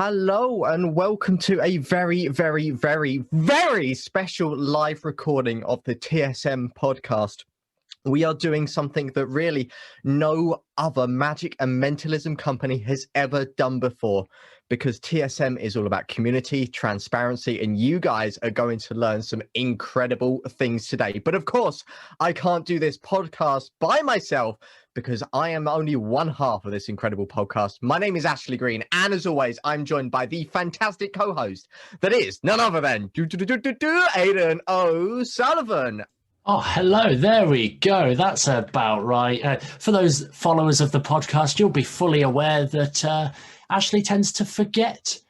Hello and welcome to a very, very, very, very special live recording of the TSM podcast. We are doing something that really no other magic and mentalism company has ever done before, because TSM is all about community, transparency, and you guys are going to learn some incredible things today. But of course, I can't do this podcast by myself because I am only one half of this incredible podcast. My name is Ashley Green, and as always, I'm joined by the fantastic co-host that is none other than Aidan O'Sullivan. Oh, hello. There we go. That's about right. For those followers of the podcast, you'll be fully aware that Ashley tends to forget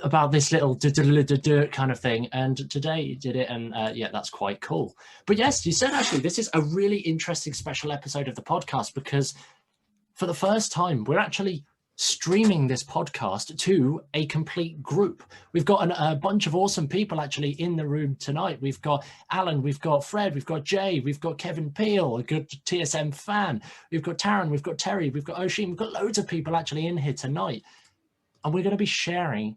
about this little kind of thing. And today you did it. And yeah, that's quite cool. But yes, you said, Ashley, this is a really interesting special episode of the podcast because for the first time, we're actually streaming this podcast to a complete group. We've got a bunch of awesome people actually in the room tonight. We've got Alan, we've got Fred, we've got Jay, we've got Kevin Peel, a good TSM fan, we've got Taryn, we've got Terry, we've got Oshin, we've got loads of people actually in here tonight. And we're going to be sharing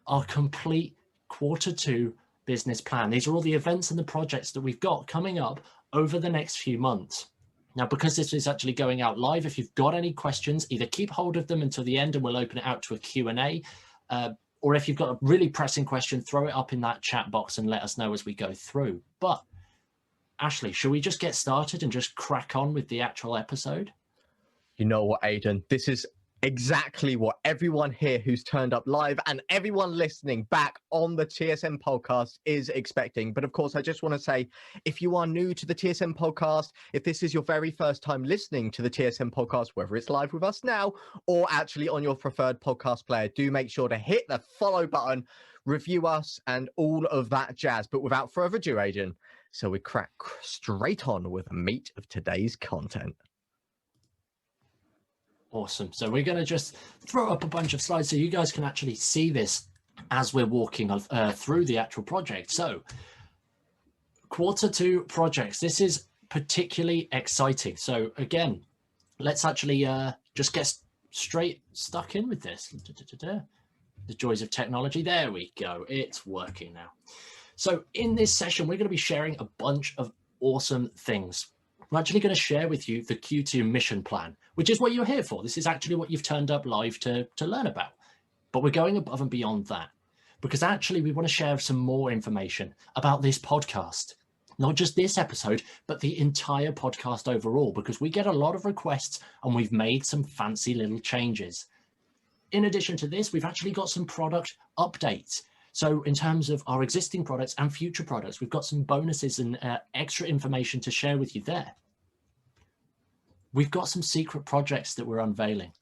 our complete Q2 business plan. These are all the events and the projects that we've got coming up over the next few months. Now, because this is actually going out live, if you've got any questions, either keep hold of them until the end and we'll open it out to a Q&A, or if you've got a really pressing question, throw it up in that chat box and let us know as we go through. But, Ashley, shall we just get started and just crack on with the actual episode? You know what, Aidan? This is exactly what everyone here who's turned up live and everyone listening back on the TSM podcast is expecting. But of course, I just want to say, if you are new to the TSM podcast, if this is your very first time listening to the TSM podcast, whether it's live with us now or actually on your preferred podcast player, do make sure to hit the follow button, review us and all of that jazz. But without further ado, Adrian, so we crack straight on with the meat of today's content. Awesome. So we're going to just throw up a bunch of slides so you guys can actually see this as we're walking through the actual project. So Q2 projects, this is particularly exciting. So again, let's actually just get straight stuck in with this. The joys of technology. There we go. It's working now. So in this session, we're going to be sharing a bunch of awesome things. I'm actually going to share with you the Q2 mission plan, which is what you're here for. This is actually what you've turned up live to learn about. But we're going above and beyond that because actually we want to share some more information about this podcast, not just this episode, but the entire podcast overall, because we get a lot of requests and we've made some fancy little changes. In addition to this, we've actually got some product updates. So in terms of our existing products and future products, we've got some bonuses and extra information to share with you there. We've got some secret projects that we're unveiling.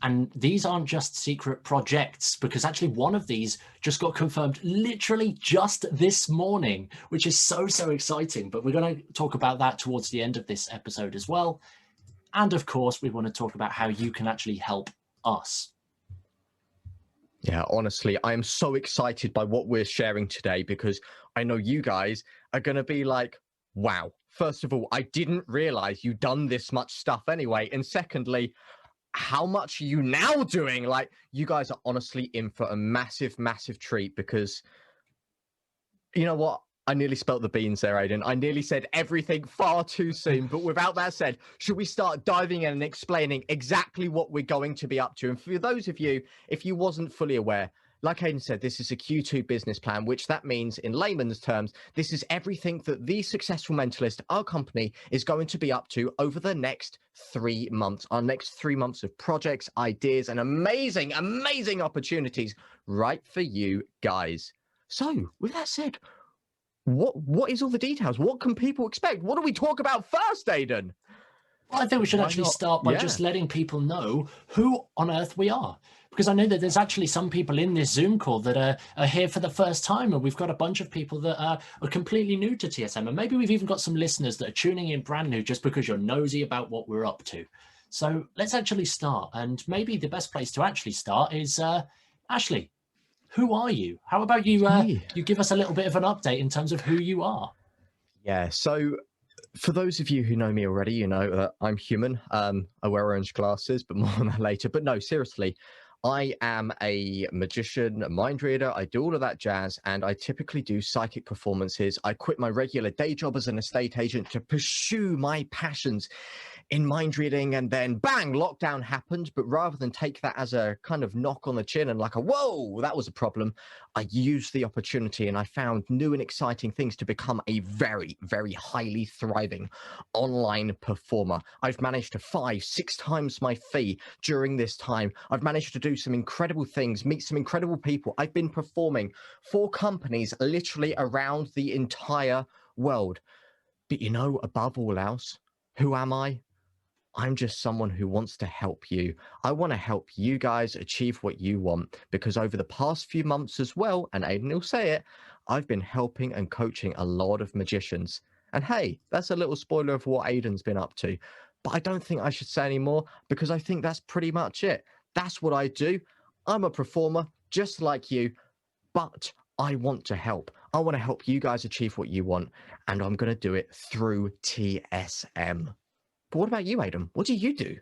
And these aren't just secret projects, because actually one of these just got confirmed literally just this morning, which is so exciting. But we're going to talk about that towards the end of this episode as well. And of course, we want to talk about how you can actually help us. Yeah, honestly, I am so excited by what we're sharing today because I know you guys are going to be like, wow, first of all, I didn't realize you'd done this much stuff anyway. And secondly, how much are you now doing? Like, you guys are honestly in for a massive, massive treat because you know what? I nearly spelt the beans there, Aidan. I nearly said everything far too soon. But without that said, should we start diving in and explaining exactly what we're going to be up to? And for those of you, if you wasn't fully aware, like Aidan said, this is a Q2 business plan, which that means in layman's terms, this is everything that the Successful Mentalist, our company, is going to be up to over the next 3 months. Our next 3 months of projects, ideas, and amazing, amazing opportunities right for you guys. So with that said, what is all the details? What can people expect? What do we talk about first, Aidan? Well, I think we should actually start by just letting people know who on earth we are. Because I know that there's actually some people in this Zoom call that are here for the first time, and we've got a bunch of people that are completely new to TSM. And maybe we've even got some listeners that are tuning in brand new just because you're nosy about what we're up to. So let's actually start. And maybe the best place to actually start is, Ashley, who are you? How about you you give us a little bit of an update in terms of who you are? Yeah, so for those of you who know me already, you know that I'm human. I wear orange glasses, but more on that later. But no, seriously, I am a magician, a mind reader. I do all of that jazz, and I typically do psychic performances. I quit my regular day job as an estate agent to pursue my passions in mind reading, and then bang, lockdown happened. But rather than take that as a kind of knock on the chin and like a whoa, that was a problem, I used the opportunity and I found new and exciting things to become a very, very highly thriving online performer. I've managed to 5-6 times my fee during this time. I've managed to do some incredible things, meet some incredible people. I've been performing for companies literally around the entire world. But you know, above all else, who am I? I'm just someone who wants to help you. I want to help you guys achieve what you want, because over the past few months as well, and Aiden will say it, I've been helping and coaching a lot of magicians. And hey, that's a little spoiler of what Aiden's been up to. But I don't think I should say any more, because I think that's pretty much it. That's what I do. I'm a performer just like you, but I want to help. I want to help you guys achieve what you want, and I'm going to do it through TSM. But what about you, Aiden? What do you do?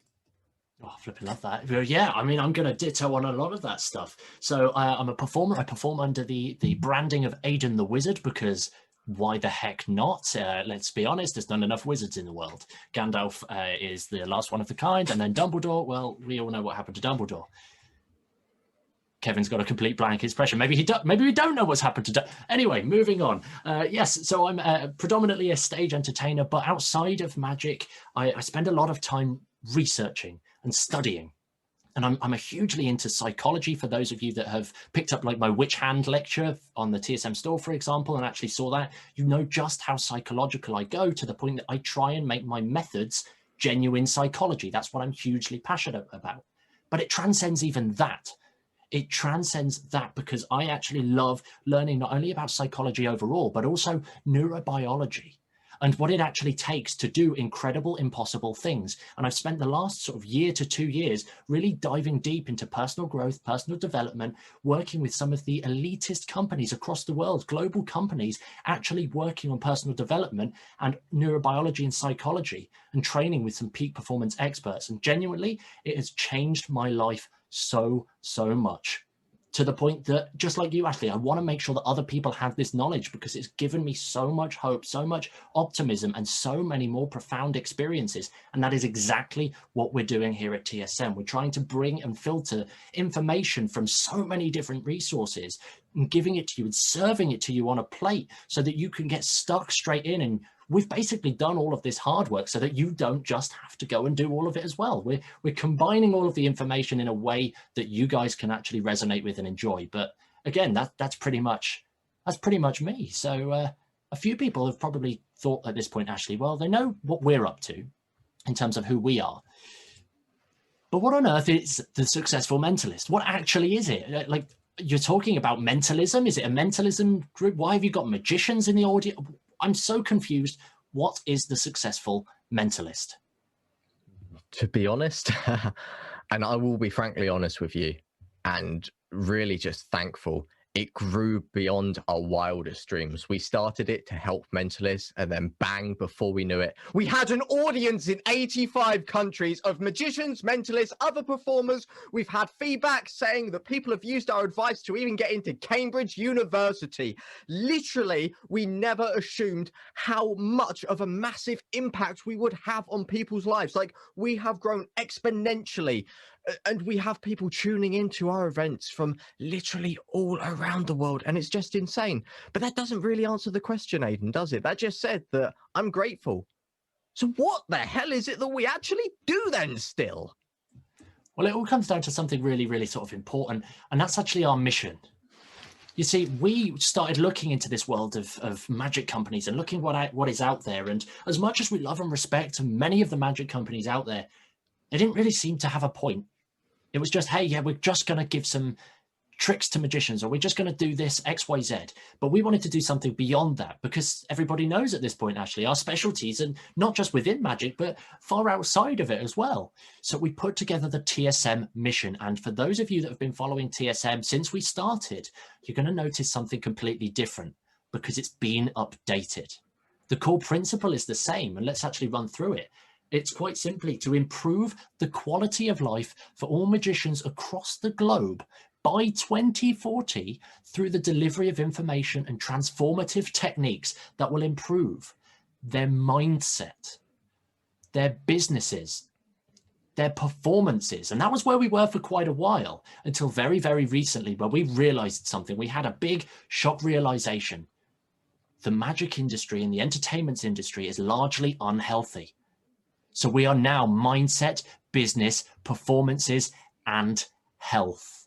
Oh, I flipping love that. Yeah, I mean, I'm going to ditto on a lot of that stuff. So I'm a performer. I perform under the branding of Aiden the Wizard, because why the heck not? Let's be honest, there's not enough wizards in the world. Gandalf is the last one of the kind, and then Dumbledore, well, we all know what happened to Dumbledore. Kevin's got a complete blank expression. Maybe we don't know what's happened to. Anyway, moving on. Yes, so I'm predominantly a stage entertainer, but outside of magic, I spend a lot of time researching and studying. And I'm hugely into psychology. For those of you that have picked up like my witch hand lecture on the TSM store, for example, and actually saw that, you know just how psychological I go, to the point that I try and make my methods genuine psychology. That's what I'm hugely passionate about. But it transcends even that. It transcends that, because I actually love learning not only about psychology overall, but also neurobiology and what it actually takes to do incredible, impossible things. And I've spent the last sort of year to 2 years really diving deep into personal growth, personal development, working with some of the elitist companies across the world, global companies actually working on personal development and neurobiology and psychology, and training with some peak performance experts. And genuinely, it has changed my life so much, to the point that, just like you, Ashley, I want to make sure that other people have this knowledge, because it's given me so much hope, so much optimism, and so many more profound experiences. And that is exactly what we're doing here at TSM. We're trying to bring and filter information from so many different resources and giving it to you and serving it to you on a plate, so that you can get stuck straight in. And we've basically done all of this hard work so that you don't just have to go and do all of it as well. We're combining all of the information in a way that you guys can actually resonate with and enjoy. But again, that's pretty much me. So a few people have probably thought at this point, Ashley, well, they know what we're up to in terms of who we are. But what on earth is the Successful Mentalist? What actually is it? Like, you're talking about mentalism. Is it a mentalism group? Why have you got magicians in the audience? I'm so confused. What is the Successful Mentalist? To be honest, and I will be frankly honest with you, and really just thankful, it grew beyond our wildest dreams. We started it to help mentalists, and then bang, before we knew it, we had an audience in 85 countries of magicians, mentalists, other performers. We've had feedback saying that people have used our advice to even get into Cambridge University. Literally, we never assumed how much of a massive impact we would have on people's lives. Like, we have grown exponentially. And we have people tuning into our events from literally all around the world, and it's just insane. But that doesn't really answer the question, Aiden, does it? That just said that I'm grateful. So what the hell is it that we actually do then still? Well, it all comes down to something really, really sort of important, and that's actually our mission. You see, we started looking into this world of magic companies and looking what is out there. And as much as we love and respect many of the magic companies out there, they didn't really seem to have a point. It was just, hey, yeah, we're just going to give some tricks to magicians, or we're just going to do this X, Y, Z. But we wanted to do something beyond that, because everybody knows at this point, Ashley, our specialties, and not just within magic, but far outside of it as well. So we put together the TSM Mission. And for those of you that have been following TSM since we started, you're going to notice something completely different, because it's been updated. The core principle is the same, and let's actually run through it. It's quite simply to improve the quality of life for all magicians across the globe by 2040 through the delivery of information and transformative techniques that will improve their mindset, their businesses, their performances. And that was where we were for quite a while, until very, very recently, where we realized something. We had a big shock realization. The magic industry and the entertainment industry is largely unhealthy. So we are now mindset, business, performances, and health.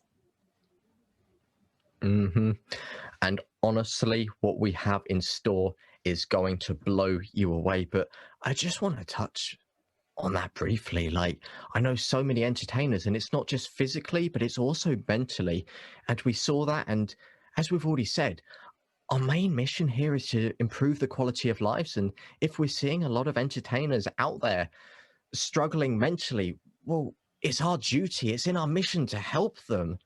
And honestly, what we have in store is going to blow you away. But I just want to touch on that briefly. Like, I know so many entertainers, and it's not just physically, but it's also mentally. And we saw that. And as we've already said, our main mission here is to improve the quality of lives. And if we're seeing a lot of entertainers out there struggling mentally, well, it's our duty, it's in our mission to help them.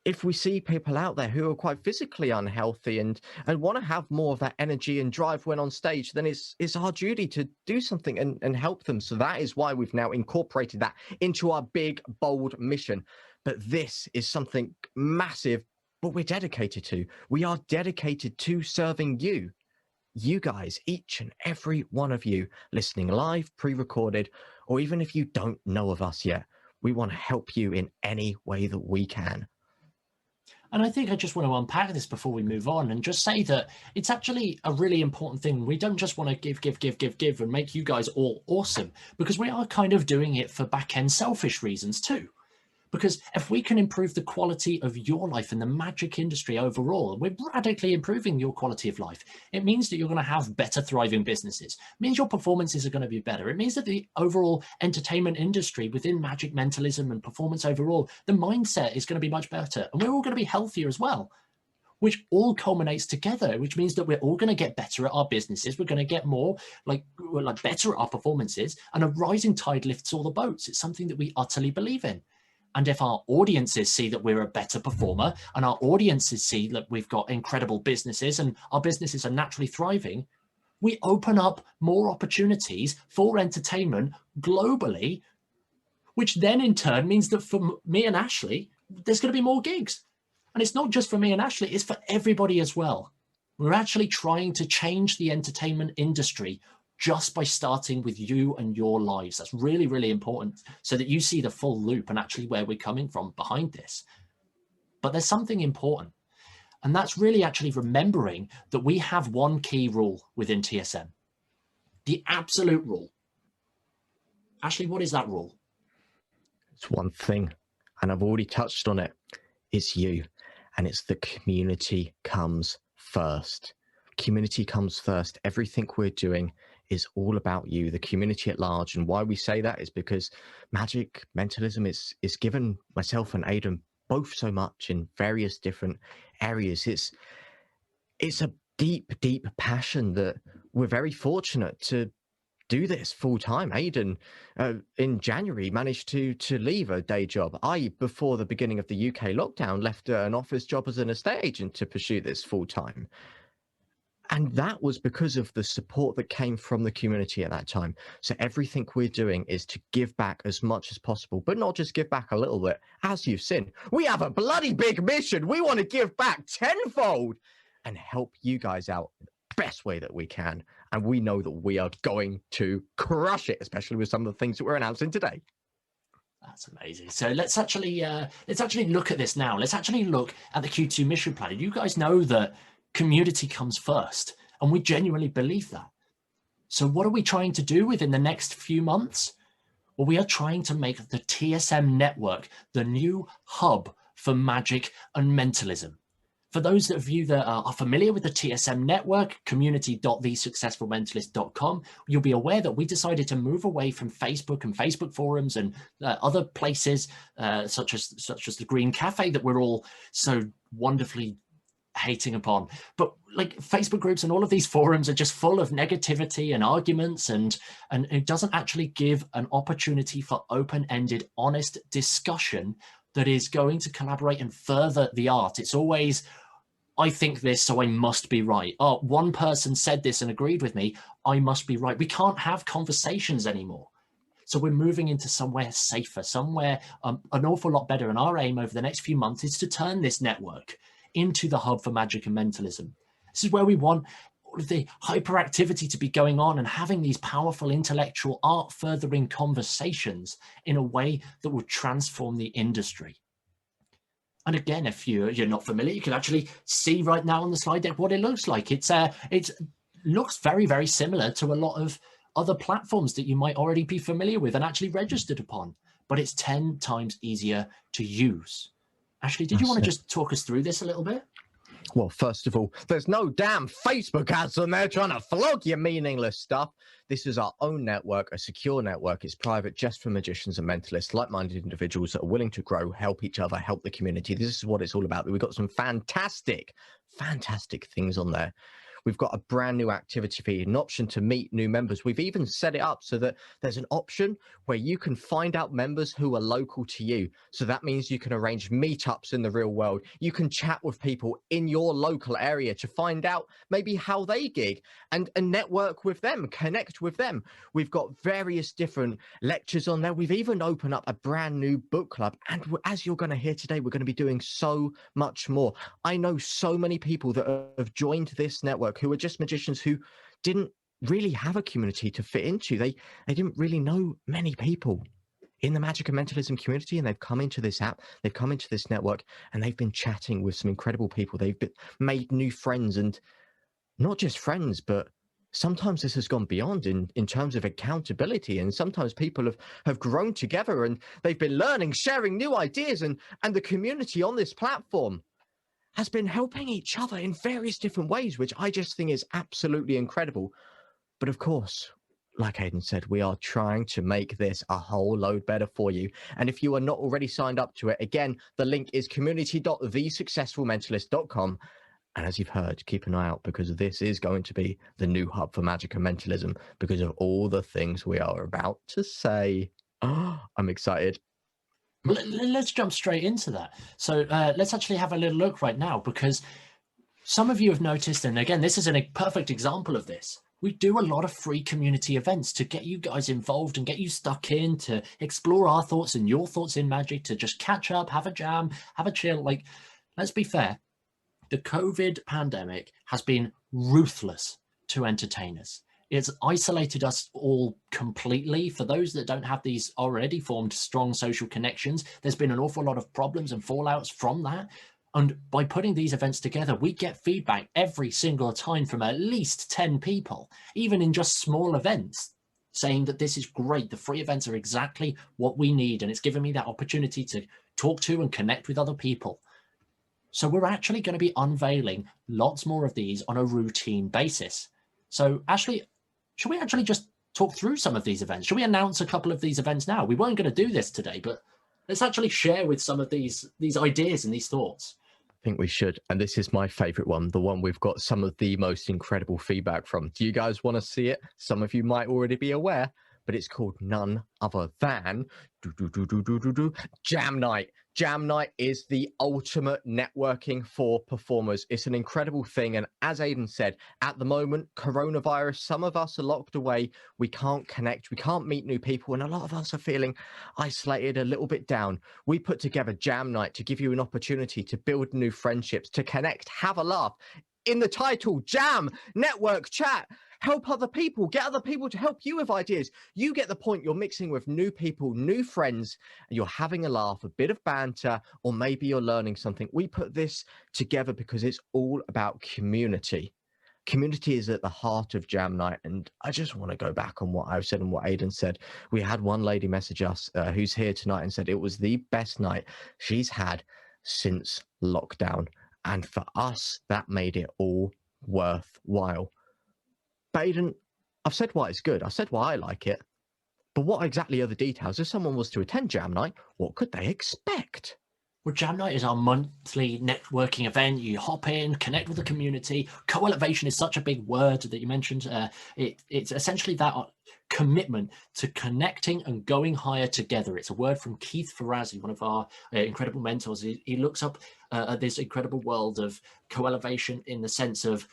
If we see people out there who are quite physically unhealthy and want to have more of that energy and drive when on stage, then it's our duty to do something and help them. So that is why we've now incorporated that into our big, bold mission. But this is something massive, what we're dedicated to. We are dedicated to serving you. You guys, each and every one of you listening live, pre-recorded, or even if you don't know of us yet, we want to help you in any way that we can. And I think I just want to unpack this before we move on and just say that it's actually a really important thing. We don't just want to give and make you guys all awesome, because we are kind of doing it for back-end selfish reasons too. Because if we can improve the quality of your life in the magic industry overall, we're radically improving your quality of life. It means that you're going to have better thriving businesses. It means your performances are going to be better. It means that the overall entertainment industry within magic mentalism and performance overall, the mindset is going to be much better. And we're all going to be healthier as well, which all culminates together, which means that we're all going to get better at our businesses. We're going to get more better at our performances, and a rising tide lifts all the boats. It's something that we utterly believe in. And if our audiences see that we're a better performer, and our audiences see that we've got incredible businesses and our businesses are naturally thriving, we open up more opportunities for entertainment globally, which then in turn means that for me and Ashley, there's going to be more gigs. And it's not just for me and Ashley, it's for everybody as well. We're actually trying to change the entertainment industry just by starting with you and your lives. That's really, really important, so that you see the full loop and actually where we're coming from behind this. But there's something important, and that's really actually remembering that we have one key rule within TSM, the absolute rule. Ashley, what is that rule? It's one thing, and I've already touched on it. It's you, and it's the community comes first. Community comes first. Everything we're doing is all about you, the community at large. And why we say that is because magic mentalism is given myself and Aidan both so much in various different areas. It's a deep, deep passion that we're very fortunate to do this full time. Aidan, in January, managed to leave a day job. I, before the beginning of the UK lockdown, left an office job as an estate agent to pursue this full time. And that was because of the support that came from the community at that time. So everything we're doing is to give back as much as possible, but not just give back a little bit. As you've seen, we have a bloody big mission. We want to give back tenfold and help you guys out in the best way that we can. And we know that we are going to crush it, especially with some of the things that we're announcing today. That's amazing. So let's actually look at this now. Let's actually look at the Q2 mission plan. You guys know that community comes first, and we genuinely believe that. So what are we trying to do within the next few months? Well, we are trying to make the TSM network the new hub for magic and mentalism. For those of you that are familiar with the TSM network, community.thesuccessfulmentalist.com, you'll be aware that we decided to move away from Facebook and Facebook forums and other places such as the Green Cafe that we're all so wonderfully hating upon. But like Facebook groups and all of these forums are just full of negativity and arguments, and it doesn't actually give an opportunity for open-ended, honest discussion that is going to collaborate and further the art. It's always, I think this, so I must be right. Oh, one person said this and agreed with me, I must be right. We can't have conversations anymore. So we're moving into somewhere safer, somewhere an awful lot better. And our aim over the next few months is to turn this network into the hub for magic and mentalism. This is where we want all of the hyperactivity to be going on and having these powerful intellectual art furthering conversations in a way that will transform the industry. And again, if you're not familiar, you can actually see right now on the slide deck what it looks like. It looks very, very similar to a lot of other platforms that you might already be familiar with and actually registered upon, but it's 10 times easier to use. Ashley, did you want to just talk us through this a little bit? Well, first of all, there's no damn Facebook ads on there trying to flog your meaningless stuff. This is our own network, a secure network. It's private just for magicians and mentalists, like-minded individuals that are willing to grow, help each other, help the community. This is what it's all about. We've got some fantastic things on there. We've got a brand new activity feed, an option to meet new members. We've even set it up so that there's an option where you can find out members who are local to you. So that means you can arrange meetups in the real world. You can chat with people in your local area to find out maybe how they gig and network with them, connect with them. We've got various different lectures on there. We've even opened up a brand new book club. And as you're going to hear today, we're going to be doing so much more. I know so many people that have joined this network who are just magicians who didn't really have a community to fit into. They didn't really know many people in the magic and mentalism community, and they've come into this app, they've come into this network, and they've been chatting with some incredible people. They've made new friends, and not just friends, but sometimes this has gone beyond in terms of accountability, and sometimes people have grown together and they've been learning, sharing new ideas, and the community on this platform has been helping each other in various different ways, which I just think is absolutely incredible. But of course, like Aidan said, we are trying to make this a whole load better for you. And if you are not already signed up to it, again, the link is community.thesuccessfulmentalist.com. And as you've heard, keep an eye out, because this is going to be the new hub for magic and mentalism because of all the things we are about to say. Oh, I'm excited. Let's jump straight into that. So let's actually have a little look right now, because some of you have noticed, and again, this is a perfect example of this. We do a lot of free community events to get you guys involved and get you stuck in, to explore our thoughts and your thoughts in magic, to just catch up, have a jam, have a chill. Like, let's be fair. The COVID pandemic has been ruthless to entertainers. It's isolated us all completely. For those that don't have these already formed strong social connections, there's been an awful lot of problems and fallouts from that. And by putting these events together, we get feedback every single time from at least 10 people, even in just small events, saying that this is great. The free events are exactly what we need. And it's given me that opportunity to talk to and connect with other people. So we're actually going to be unveiling lots more of these on a routine basis. So Ashley, should we actually just talk through some of these events? Should we announce a couple of these events now? We weren't going to do this today, but let's actually share with some of these ideas and these thoughts. I think we should. And this is my favorite one, the one we've got some of the most incredible feedback from. Do you guys want to see it? Some of you might already be aware, but it's called none other than Jam Night. Jam Night is the ultimate networking for performers. It's an incredible thing. And as Aidan said, at the moment, coronavirus, some of us are locked away. We can't connect. We can't meet new people. And a lot of us are feeling isolated, a little bit down. We put together Jam Night to give you an opportunity to build new friendships, to connect, have a laugh. In the title, Jam, Network, Chat. Help other people, get other people to help you with ideas. You get the point. You're mixing with new people, new friends, and you're having a laugh, a bit of banter, or maybe you're learning something. We put this together because it's all about community. Community is at the heart of Jam Night. And I just want to go back on what I've said and what Aidan said. We had one lady message us who's here tonight and said it was the best night she's had since lockdown. And for us, that made it all worthwhile. But Aidan, I've said why it's good. I've said why I like it. But what exactly are the details? If someone was to attend Jam Night, what could they expect? Well, Jam Night is our monthly networking event. You hop in, connect with the community. Co-elevation is such a big word that you mentioned. It's essentially that commitment to connecting and going higher together. It's a word from Keith Ferrazzi, one of our incredible mentors. He looks up at this incredible world of co-elevation in the sense of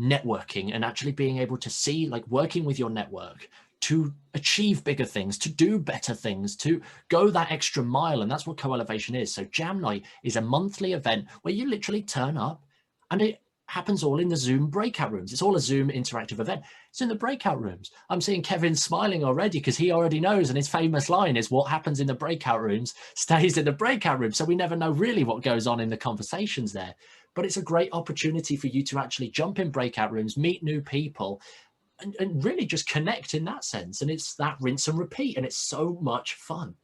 networking and actually being able to see, like, working with your network to achieve bigger things, to do better things, to go that extra mile. And that's what co-elevation is. So Jam Night is a monthly event where you literally turn up, and it happens all in the Zoom breakout rooms. It's all a Zoom interactive event. It's in the breakout rooms. I'm seeing Kevin smiling already because he already knows, and his famous line is, what happens in the breakout rooms stays in the breakout room. So we never know really what goes on in the conversations there. But it's a great opportunity for you to actually jump in breakout rooms, meet new people, and really just connect in that sense. And it's that rinse and repeat, and it's so much fun.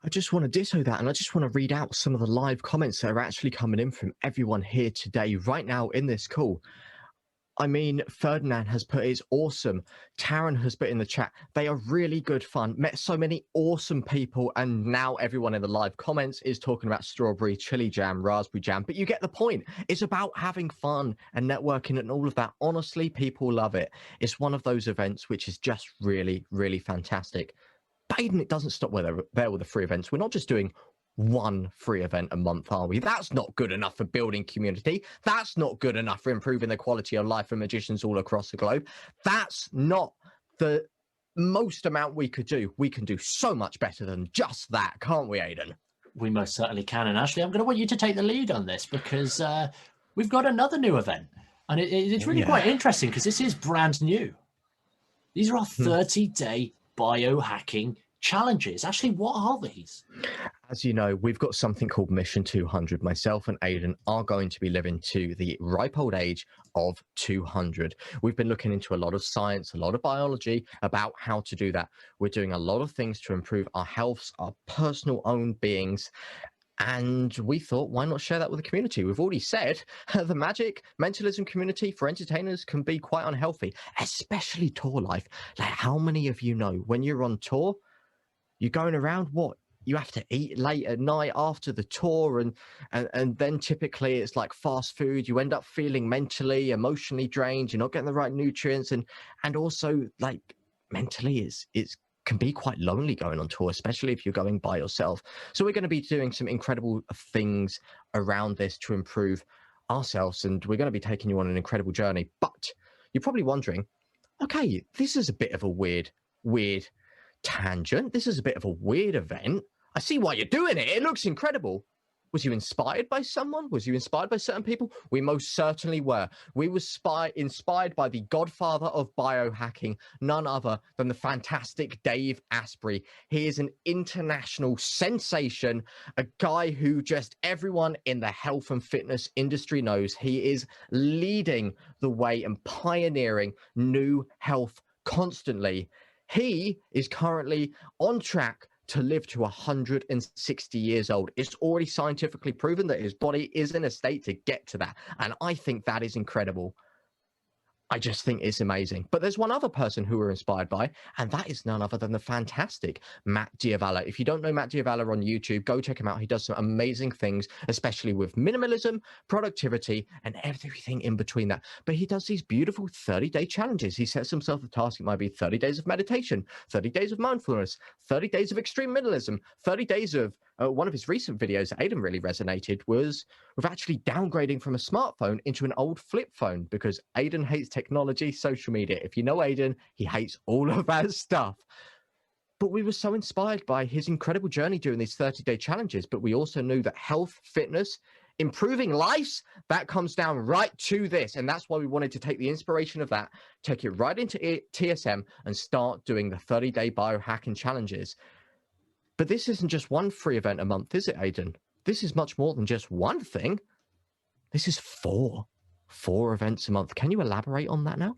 I just want to ditto that, and I just want to read out some of the live comments that are actually coming in from everyone here today, right now in this call. I mean, Ferdinand has put, it's awesome. Taryn has put in the chat, they are really good fun. Met so many awesome people, and now everyone in the live comments is talking about strawberry, chili jam, raspberry jam. But you get the point. It's about having fun and networking and all of that. Honestly, people love it. It's one of those events which is just really, really fantastic. But Aiden, it doesn't stop there with the free events. We're not just doing one free event a month, are we? That's not good enough for building community. That's not good enough for improving the quality of life for magicians all across the globe. That's not the most amount we could do. We can do so much better than just that, can't we, Aiden? We most certainly can. And Ashley, I'm going to want you to take the lead on this because we've got another new event. And it's really quite interesting because this is brand new. These are our 30-day biohacking challenges. Actually, what are these? As you know, we've got something called Mission 200. Myself and Aiden are going to be living to the ripe old age of 200. We've been looking into a lot of science, a lot of biology about how to do that. We're doing a lot of things to improve our health, our personal own beings. And we thought, why not share that with the community? We've already said the magic mentalism community for entertainers can be quite unhealthy, especially tour life. Like, how many of you know when you're on tour, you're going around, what? You have to eat late at night after the tour, and then typically it's like fast food. You end up feeling mentally, emotionally drained. You're not getting the right nutrients, and also like mentally it's can be quite lonely going on tour, especially if you're going by yourself. So we're going to be doing some incredible things around this to improve ourselves, and we're going to be taking you on an incredible journey. But you're probably wondering, okay, this is a bit of a weird tangent. This is a bit of a weird event. I see why you're doing it. It looks incredible. Was you inspired by someone? Was you inspired by certain people? We most certainly were. We were inspired by the godfather of biohacking, none other than the fantastic Dave Asprey. He is an international sensation, a guy who just everyone in the health and fitness industry knows. He is leading the way and pioneering new health constantly. He is currently on track to live to 160 years old. It's already scientifically proven that his body is in a state to get to that. And I think that is incredible. I just think it's amazing. But there's one other person who we're inspired by, and that is none other than the fantastic Matt Diavalla. If you don't know Matt Diavalla on YouTube, go check him out. He does some amazing things, especially with minimalism, productivity, and everything in between that. But he does these beautiful 30-day challenges. He sets himself a task. It might be 30 days of meditation, 30 days of mindfulness, 30 days of extreme minimalism, 30 days of one of his recent videos that Aiden really resonated was with actually downgrading from a smartphone into an old flip phone, because Aiden hates technology, social media. If you know Aiden, he hates all of that stuff. But we were so inspired by his incredible journey during these 30-day challenges. But we also knew that health, fitness, improving lives, that comes down right to this. And that's why we wanted to take the inspiration of that, take it right into TSM and start doing the 30-day biohacking challenges. But this isn't just one free event a month, is it, Aiden? This is much more than just one thing. This is four events a month. Can you elaborate on that now?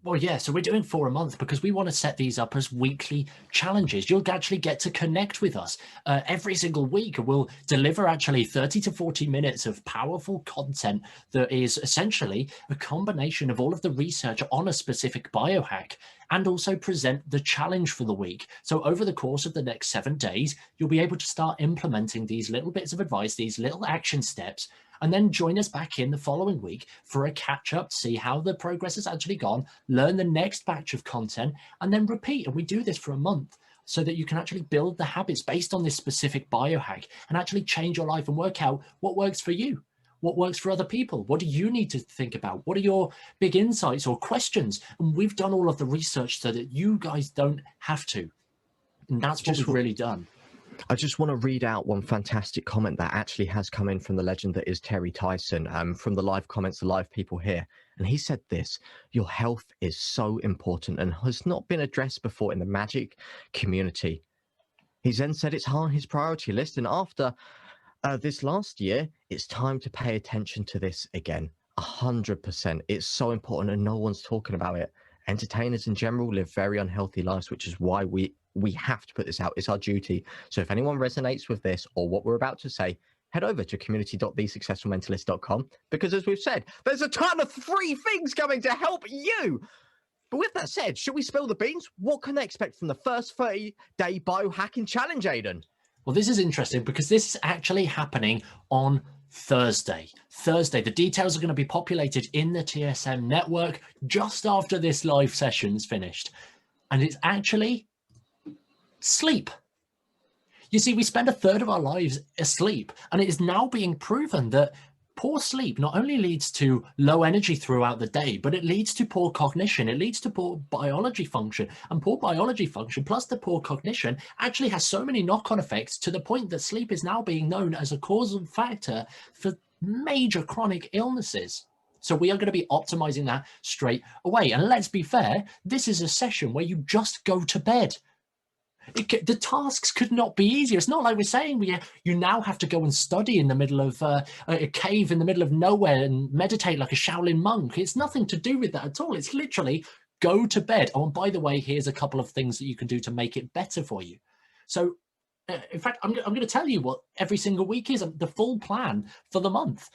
Well, yeah, so we're doing 4 a month because we want to set these up as weekly challenges. You'll actually get to connect with us every single week. We'll deliver actually 30 to 40 minutes of powerful content that is essentially a combination of all of the research on a specific biohack, and also present the challenge for the week. So over the course of the next 7 days, you'll be able to start implementing these little bits of advice, these little action steps, and then join us back in the following week for a catch-up, see how the progress has actually gone, learn the next batch of content, and then repeat. And we do this for a month so that you can actually build the habits based on this specific biohack and actually change your life and work out what works for you. what works for other people. What do you need to think about? What are your big insights or questions? And we've done all of the research so that you guys don't have to. And that's what we've really done. I just want to read out one fantastic comment that actually has come in from the legend that is Terry Tyson, from the live comments, the live people here. And he said this: your health is so important and has not been addressed before in the magic community. He then said it's on his priority list. And after this last year, it's time to pay attention to this again. 100%. It's so important and no one's talking about it. Entertainers in general live very unhealthy lives, which is why we have to put this out. It's our duty. So if anyone resonates with this or what we're about to say, head over to community.thesuccessfulmentalist.com, because as we've said, there's a ton of free things coming to help you. But with that said, should we spill the beans? What can they expect from the first 30-day biohacking challenge, Aidan? Well, this is interesting because this is actually happening on Thursday. The details are going to be populated in the TSM network just after this live session's finished. And it's actually sleep. You see, we spend a third of our lives asleep, and it is now being proven that poor sleep not only leads to low energy throughout the day, but it leads to poor cognition. It leads to poor biology function, and poor biology function plus the poor cognition actually has so many knock-on effects to the point that sleep is now being known as a causal factor for major chronic illnesses. So we are going to be optimizing that straight away. And let's be fair, this is a session where you just go to bed. The tasks could not be easier. It's not like we're saying you now have to go and study in the middle of a cave in the middle of nowhere and meditate like a Shaolin monk. It's nothing to do with that at all. It's literally go to bed. Oh, and by the way, here's a couple of things that you can do to make it better for you. So in fact, I'm going to tell you what every single week is, the full plan for the month.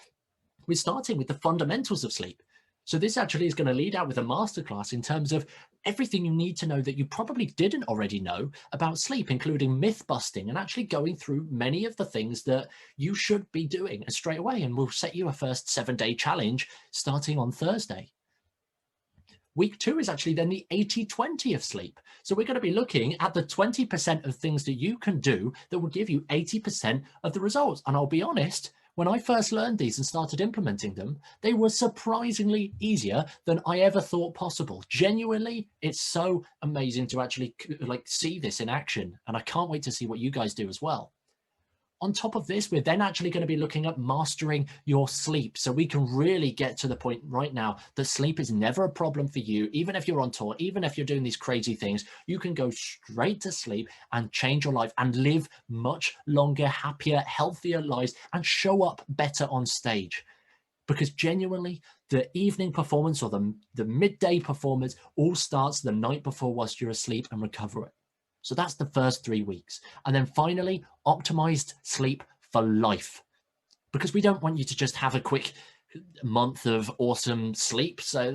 We're starting with the fundamentals of sleep. So this actually is going to lead out with a masterclass in terms of everything you need to know that you probably didn't already know about sleep, including myth busting and actually going through many of the things that you should be doing straight away. And we'll set you a first 7-day challenge starting on Thursday. Week 2 is actually then the 80-20 of sleep. So we're going to be looking at the 20% of things that you can do that will give you 80% of the results. And I'll be honest, when I first learned these and started implementing them, they were surprisingly easier than I ever thought possible. Genuinely, it's so amazing to actually see this in action. And I can't wait to see what you guys do as well. On top of this, we're then actually going to be looking at mastering your sleep. So we can really get to the point right now that sleep is never a problem for you. Even if you're on tour, even if you're doing these crazy things, you can go straight to sleep and change your life and live much longer, happier, healthier lives and show up better on stage. Because genuinely, the evening performance or the midday performance all starts the night before whilst you're asleep and recover it. So that's the first 3 weeks. And then finally, optimized sleep for life. Because we don't want you to just have a quick month of awesome sleep. So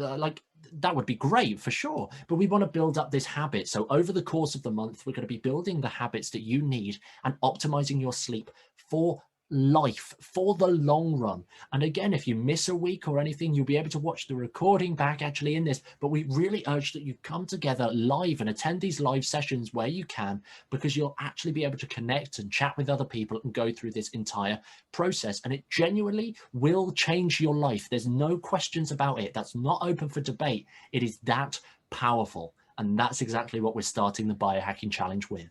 that would be great for sure. But we want to build up this habit. So over the course of the month, we're going to be building the habits that you need and optimizing your sleep for life, for the long run. And again, if you miss a week or anything, you'll be able to watch the recording back actually in this. But we really urge that you come together live and attend these live sessions where you can, because you'll actually be able to connect and chat with other people and go through this entire process. And it genuinely will change your life. There's no questions about it. That's not open for debate. It is that powerful. And that's exactly what we're starting the Biohacking Challenge with.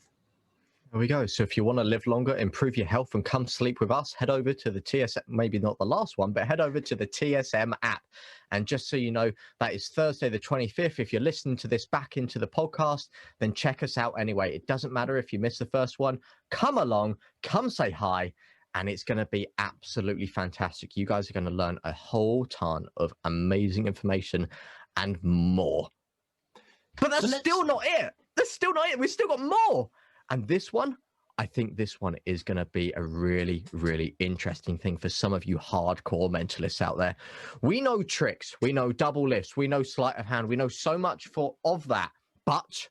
There we go. So if you want to live longer, improve your health, and come sleep with us, head over to the TSM, maybe not the last one, but head over to the TSM app. And just so you know, that is Thursday the 25th. If you're listening to this back into the podcast, then check us out anyway. It doesn't matter if you missed the first one. Come along, come say hi, and it's going to be absolutely fantastic. You guys are going to learn a whole ton of amazing information and more. But that's still not it. That's still not it. We've still got more. And this one, I think this one is going to be a really, really interesting thing for some of you hardcore mentalists out there. We know tricks, we know double lifts, we know sleight of hand, we know so much of that, but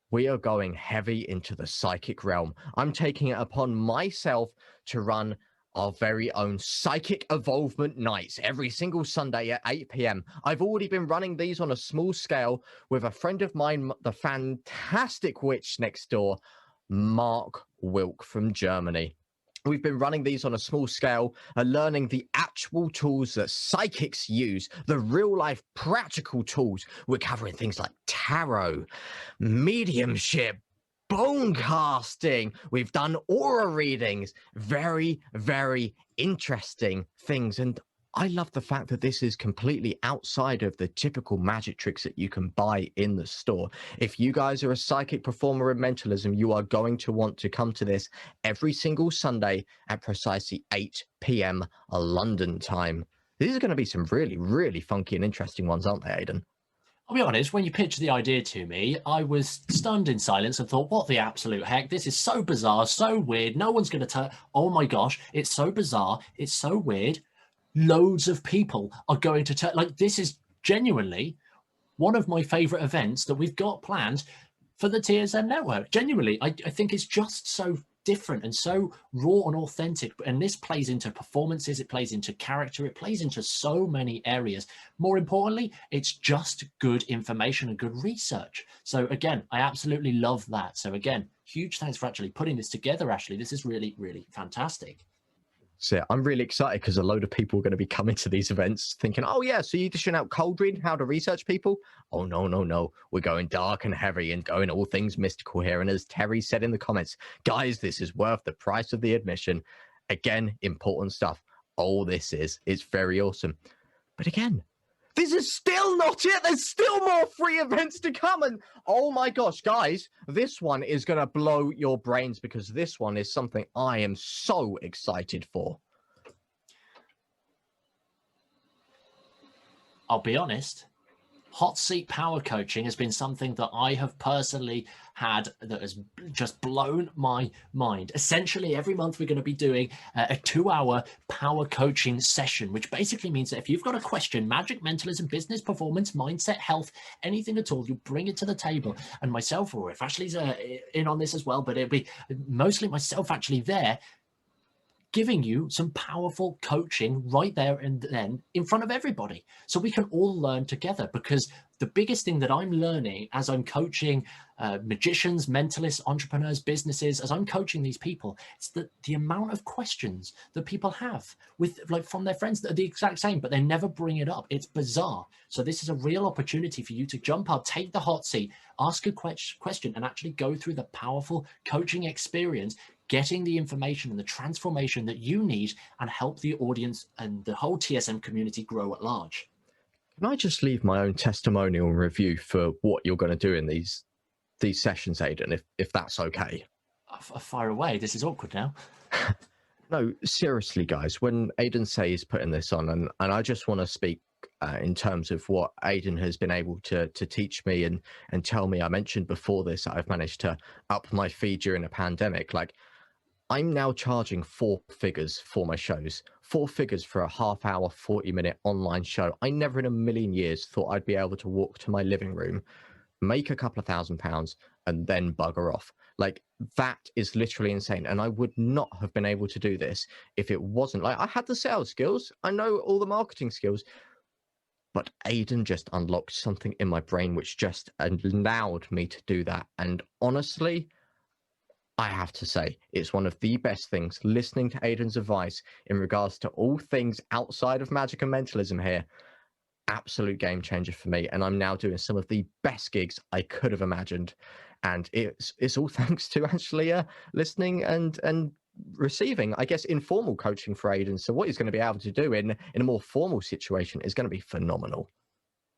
we are going heavy into the psychic realm. I'm taking it upon myself to run our very own psychic evolvement nights every single Sunday at 8 p.m. I've already been running these on a small scale with a friend of mine, the fantastic witch next door, Mark Wilk from Germany. We've been running these on a small scale and learning the actual tools that psychics use, the real life practical tools. We're covering things like tarot, mediumship, bone casting. We've done aura readings. Very, very interesting things. And I love the fact that this is completely outside of the typical magic tricks that you can buy in the store. If you guys are a psychic performer in mentalism, you are going to want to come to this every single Sunday at precisely 8 p.m. London time. These are going to be some really, really funky and interesting ones, aren't they, Aidan? I'll be honest, when you pitched the idea to me, I was stunned in silence and thought, what the absolute heck? This is so bizarre, so weird. No one's going to turn. Oh my gosh, it's so bizarre. It's so weird. Loads of people are going to turn. Like, this is genuinely one of my favorite events that we've got planned for the TSM network. Genuinely, I think it's just so different and so raw and authentic. And this plays into performances, it plays into character, it plays into so many areas. More importantly, it's just good information and good research. So again, I absolutely love that. So again, huge thanks for actually putting this together, Ashley. This is really, really fantastic. So I'm really excited because a load of people are going to be coming to these events thinking, oh yeah, so you're dishing out cold read, how to research people? Oh no. We're going dark and heavy and going all things mystical here. And as Terry said in the comments, guys, this is worth the price of the admission. Again, important stuff. Oh, it's very awesome. But again, this is still not it. There's still more free events to come. And oh my gosh, guys, this one is going to blow your brains because this one is something I am so excited for. I'll be honest. Hot seat power coaching has been something that I have personally had that has just blown my mind. Essentially, every month we're going to be doing a 2-hour power coaching session, which basically means that if you've got a question, magic, mentalism, business, performance, mindset, health, anything at all, you bring it to the table. And myself, or if Ashley's in on this as well, but it'll be mostly myself actually there, giving you some powerful coaching right there and then in front of everybody so we can all learn together. Because the biggest thing that I'm learning as I'm coaching magicians, mentalists, entrepreneurs, businesses, as I'm coaching these people, it's the amount of questions that people have with, like, from their friends that are the exact same, but they never bring it up. It's bizarre. So this is a real opportunity for you to jump up, take the hot seat, ask a question, and actually go through the powerful coaching experience, getting the information and the transformation that you need, and help the audience and the whole TSM community grow at large. Can I just leave my own testimonial and review for what you're going to do in these sessions, Aidan, if that's okay? Fire away. This is awkward now. No, seriously, guys, when Aidan says he's putting this on, and I just want to speak in terms of what Aidan has been able to teach me and tell me. I mentioned before this that I've managed to up my fee during a pandemic. Like, I'm now charging 4 figures for my shows, 4 figures for a half-hour, 40-minute online show. I never in a million years thought I'd be able to walk to my living room, make a couple of £1,000 and then bugger off. Like, that is literally insane. And I would not have been able to do this if it wasn't like I had the sales skills. I know all the marketing skills, but Aidan just unlocked something in my brain which just allowed me to do that. And honestly, I have to say, it's one of the best things, listening to Aidan's advice in regards to all things outside of magic and mentalism here. Absolute game changer for me. And I'm now doing some of the best gigs I could have imagined. And it's all thanks to actually listening and receiving, I guess, informal coaching for Aidan. So what he's going to be able to do in a more formal situation is going to be phenomenal.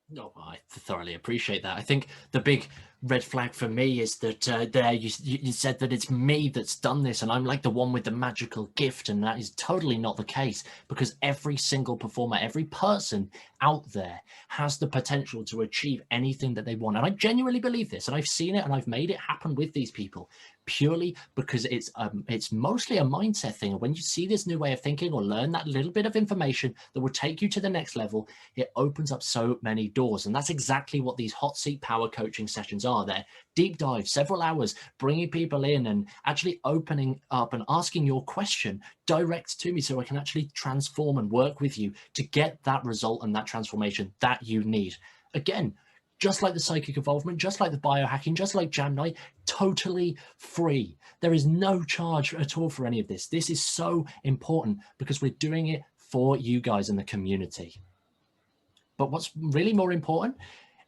No, I thoroughly appreciate that. I think the big red flag for me is that there you said that it's me that's done this and I'm like the one with the magical gift, and that is totally not the case, because every single performer, every person out there has the potential to achieve anything that they want. And I genuinely believe this, and I've seen it and I've made it happen with these people purely because it's mostly a mindset thing. And when you see this new way of thinking or learn that little bit of information that will take you to the next level, it opens up so many doors. And that's exactly what these hot seat power coaching sessions are. They're deep dive, several hours, bringing people in and actually opening up and asking your question direct to me so I can actually transform and work with you to get that result and that transformation that you need. Again, just like the psychic involvement, just like the biohacking, just like Jam Night, totally free. There is no charge at all for any of this. This is so important because we're doing it for you guys in the community. But what's really more important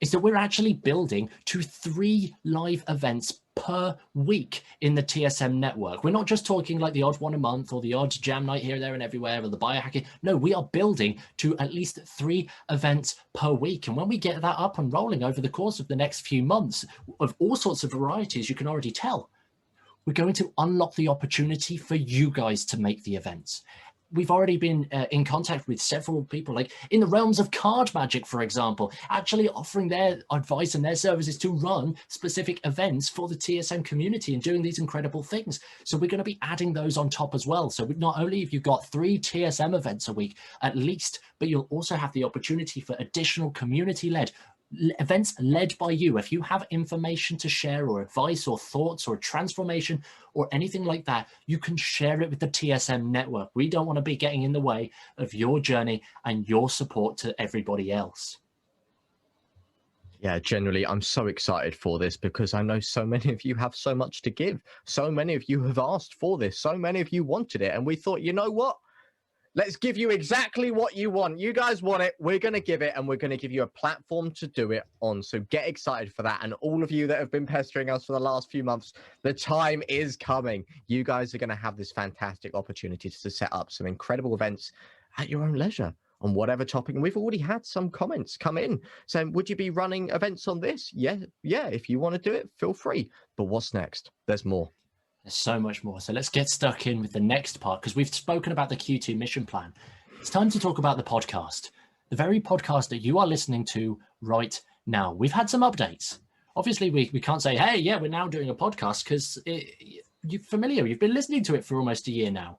is that we're actually building to 3 live events per week in the TSM network. We're not just talking like the odd one a month or the odd Jam Night here, there, and everywhere, or the biohacking. No, we are building to at least 3 events per week. And when we get that up and rolling over the course of the next few months of all sorts of varieties, you can already tell, we're going to unlock the opportunity for you guys to make the events. We've already been in contact with several people, like in the realms of card magic, for example, actually offering their advice and their services to run specific events for the TSM community and doing these incredible things. So we're going to be adding those on top as well. So not only have you got 3 TSM events a week at least, but you'll also have the opportunity for additional community-led events led by you. If you have information to share or advice or thoughts or transformation or anything like that, you can share it with the TSM network. We don't want to be getting in the way of your journey and your support to everybody else. Yeah, generally, I'm so excited for this because I know so many of you have so much to give. So many of you have asked for this. So many of you wanted it. And we thought, you know what? Let's give you exactly what you want. You guys want it. We're going to give it, and we're going to give you a platform to do it on. So get excited for that. And all of you that have been pestering us for the last few months, the time is coming. You guys are going to have this fantastic opportunity to set up some incredible events at your own leisure on whatever topic. And we've already had some comments come in saying, would you be running events on this? Yeah. If you want to do it, feel free. But what's next? There's more. There's so much more. So let's get stuck in with the next part, because we've spoken about the Q2 mission plan. It's time to talk about the podcast, the very podcast that you are listening to right now. We've had some updates. Obviously, we can't say, hey, yeah, we're now doing a podcast, because you're familiar. You've been listening to it for almost a year now.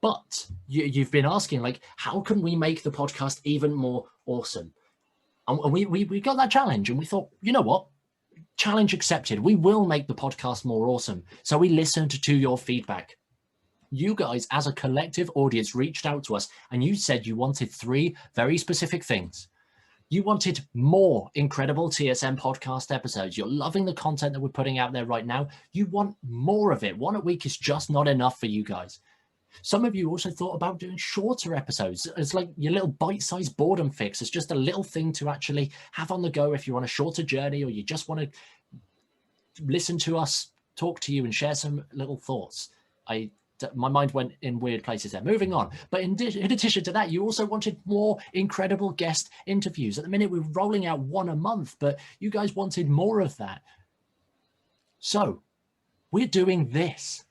But you've been asking, like, how can we make the podcast even more awesome? And we got that challenge, and we thought, you know what? Challenge accepted. We will make the podcast more awesome. So we listened to your feedback. You guys, as a collective audience, reached out to us and you said you wanted 3 very specific things. You wanted more incredible TSM podcast episodes. You're loving the content that we're putting out there right now. You want more of it. 1 a week is just not enough for you guys. Some of you also thought about doing shorter episodes. It's like your little bite-sized boredom fix. It's just a little thing to actually have on the go if you're on a shorter journey, or you just want to listen to us talk to you and share some little thoughts. My mind went in weird places there. Moving on. But in addition to that, you also wanted more incredible guest interviews. At the minute, we're rolling out 1 a month, but you guys wanted more of that. So we're doing this.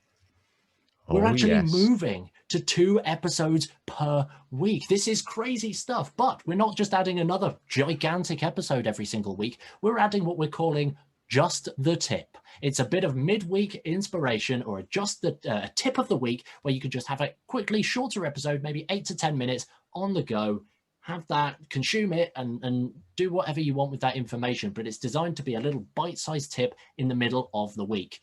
We're actually moving to 2 episodes per week. This is crazy stuff, but we're not just adding another gigantic episode every single week. We're adding what we're calling just the tip. It's a bit of midweek inspiration, or just the tip of the week, where you can just have a quickly shorter episode, maybe 8 to 10 minutes on the go, have that, consume it, and do whatever you want with that information. But it's designed to be a little bite-sized tip in the middle of the week.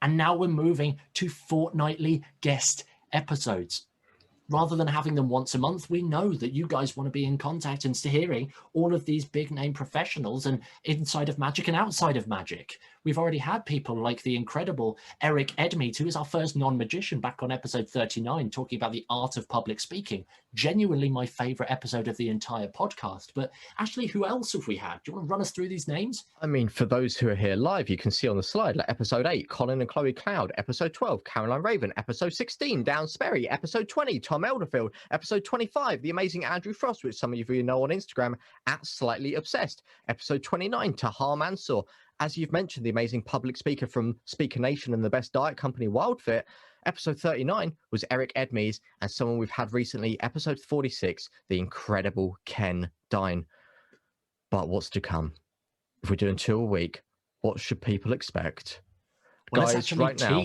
And now we're moving to fortnightly guest episodes. Rather than having them once a month, we know that you guys want to be in contact and hearing all of these big name professionals and inside of magic and outside of magic. We've already had people like the incredible Eric Edmead, who is our first non-magician, back on episode 39, talking about the art of public speaking. Genuinely my favorite episode of the entire podcast. But Ashley, who else have we had? Do you want to run us through these names? I mean, for those who are here live, you can see on the slide, like episode 8, Colin and Chloe Cloud, episode 12, Caroline Raven, episode 16, Down Sperry, episode 20, Tom Elderfield, episode 25, the amazing Andrew Frost, which some of you know on Instagram at Slightly Obsessed, episode 29, Tahar Mansour. As you've mentioned, the amazing public speaker from Speaker Nation and the best diet company, WildFit. Episode 39 was Eric Edmead, and someone we've had recently, episode 46, the incredible Ken Dine. But what's to come? If we're doing 2 a week, what should people expect? Well, Guys, let's actually right now,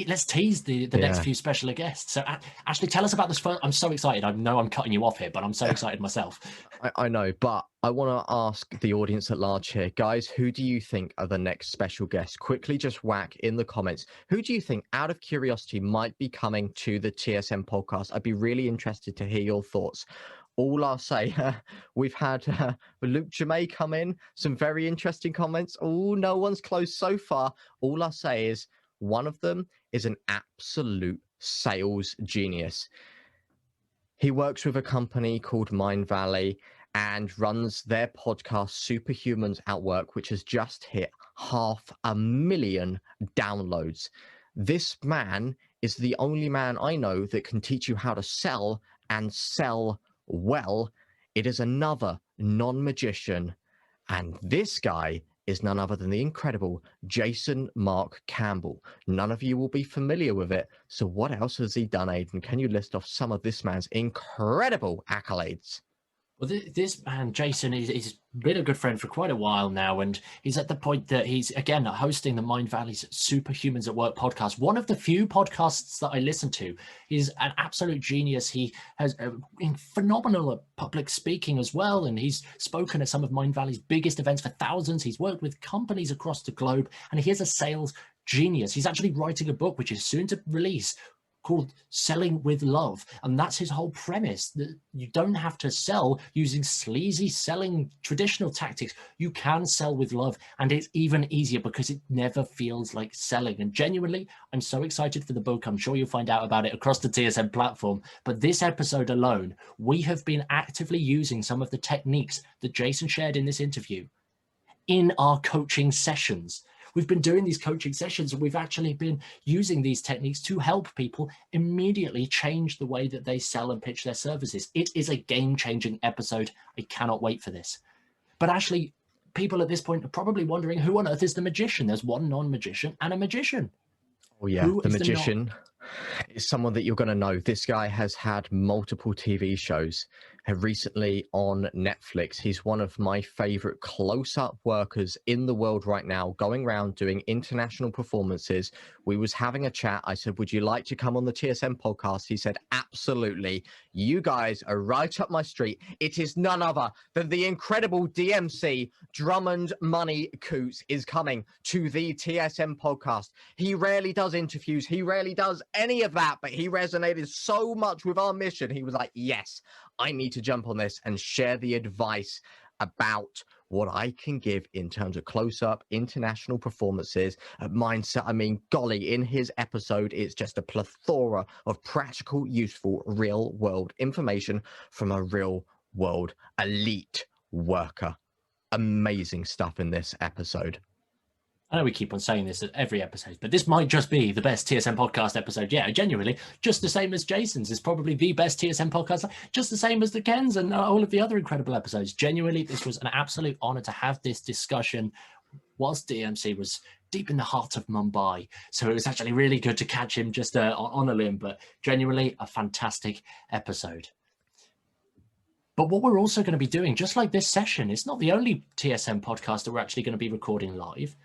let's tease the next few special guests. So, Ashley, tell us about this first. I'm so excited. I know I'm cutting you off here, but I'm so excited myself. I know, but I want to ask the audience at large here. Guys, who do you think are the next special guests? Quickly just whack in the comments. Who do you think, out of curiosity, might be coming to the TSM podcast? I'd be really interested to hear your thoughts. all I'll say, we've had Luke Jamay come in, some very interesting comments. Oh, no one's close so far. All I'll say is one of them is an absolute sales genius. He works with a company called Mind Valley and runs their podcast Superhumans at Work, which has just hit 500,000 downloads. This man is the only man I know that can teach you how to sell and sell well. It is another non-magician, and this guy is none other than the incredible Jason Mark Campbell. None of you will be familiar with it. So what else has he done, Aidan? Can you list off some of this man's incredible accolades? Well, this man, Jason, he's been a good friend for quite a while now, and he's at the point that he's, again, hosting the Mind Valley's Superhumans at Work podcast, one of the few podcasts that I listen to. He's an absolute genius. He has phenomenal at public speaking as well, and he's spoken at some of Mind Valley's biggest events for thousands. He's worked with companies across the globe, and he is a sales genius. He's actually writing a book, which is soon to release, called Selling with Love. And that's his whole premise, that you don't have to sell using sleazy selling traditional tactics. You can sell with love, and it's even easier because it never feels like selling. And genuinely, I'm so excited for the book. I'm sure you'll find out about it across the TSM platform. But this episode alone, we have been actively using some of the techniques that Jason shared in this interview in our coaching sessions. We've been doing these coaching sessions, and we've actually been using these techniques to help people immediately change the way that they sell and pitch their services. It is a game-changing episode. I cannot wait for this. But actually, people at this point are probably wondering, who on earth is the magician? There's one non-magician and a magician. Oh yeah, the magician is someone that you're going to know. This guy has had multiple TV shows. Recently on Netflix, he's one of my favorite close-up workers in the world right now, going around doing international performances. We was having a chat. I said, would you like to come on the TSM podcast? He said, absolutely. You guys are right up my street. It is none other than the incredible DMC, Drummond Money Coots, is coming to the TSM podcast. He rarely does interviews. He rarely does any of that, but he resonated so much with our mission. He was like, yes, I need to jump on this and share the advice about what I can give in terms of close-up international performances, mindset. I mean, golly, in his episode, it's just a plethora of practical, useful, real-world information from a real-world elite worker. Amazing stuff in this episode. I know we keep on saying this at every episode, but this might just be the best TSM podcast episode. Yeah, genuinely, just the same as Jason's. It's probably the best TSM podcast, just the same as the Ken's and all of the other incredible episodes. Genuinely, this was an absolute honor to have this discussion whilst DMC was deep in the heart of Mumbai. So it was actually really good to catch him just on a limb, but genuinely a fantastic episode. But what we're also going to be doing, just like this session, it's not the only TSM podcast that we're actually going to be recording live.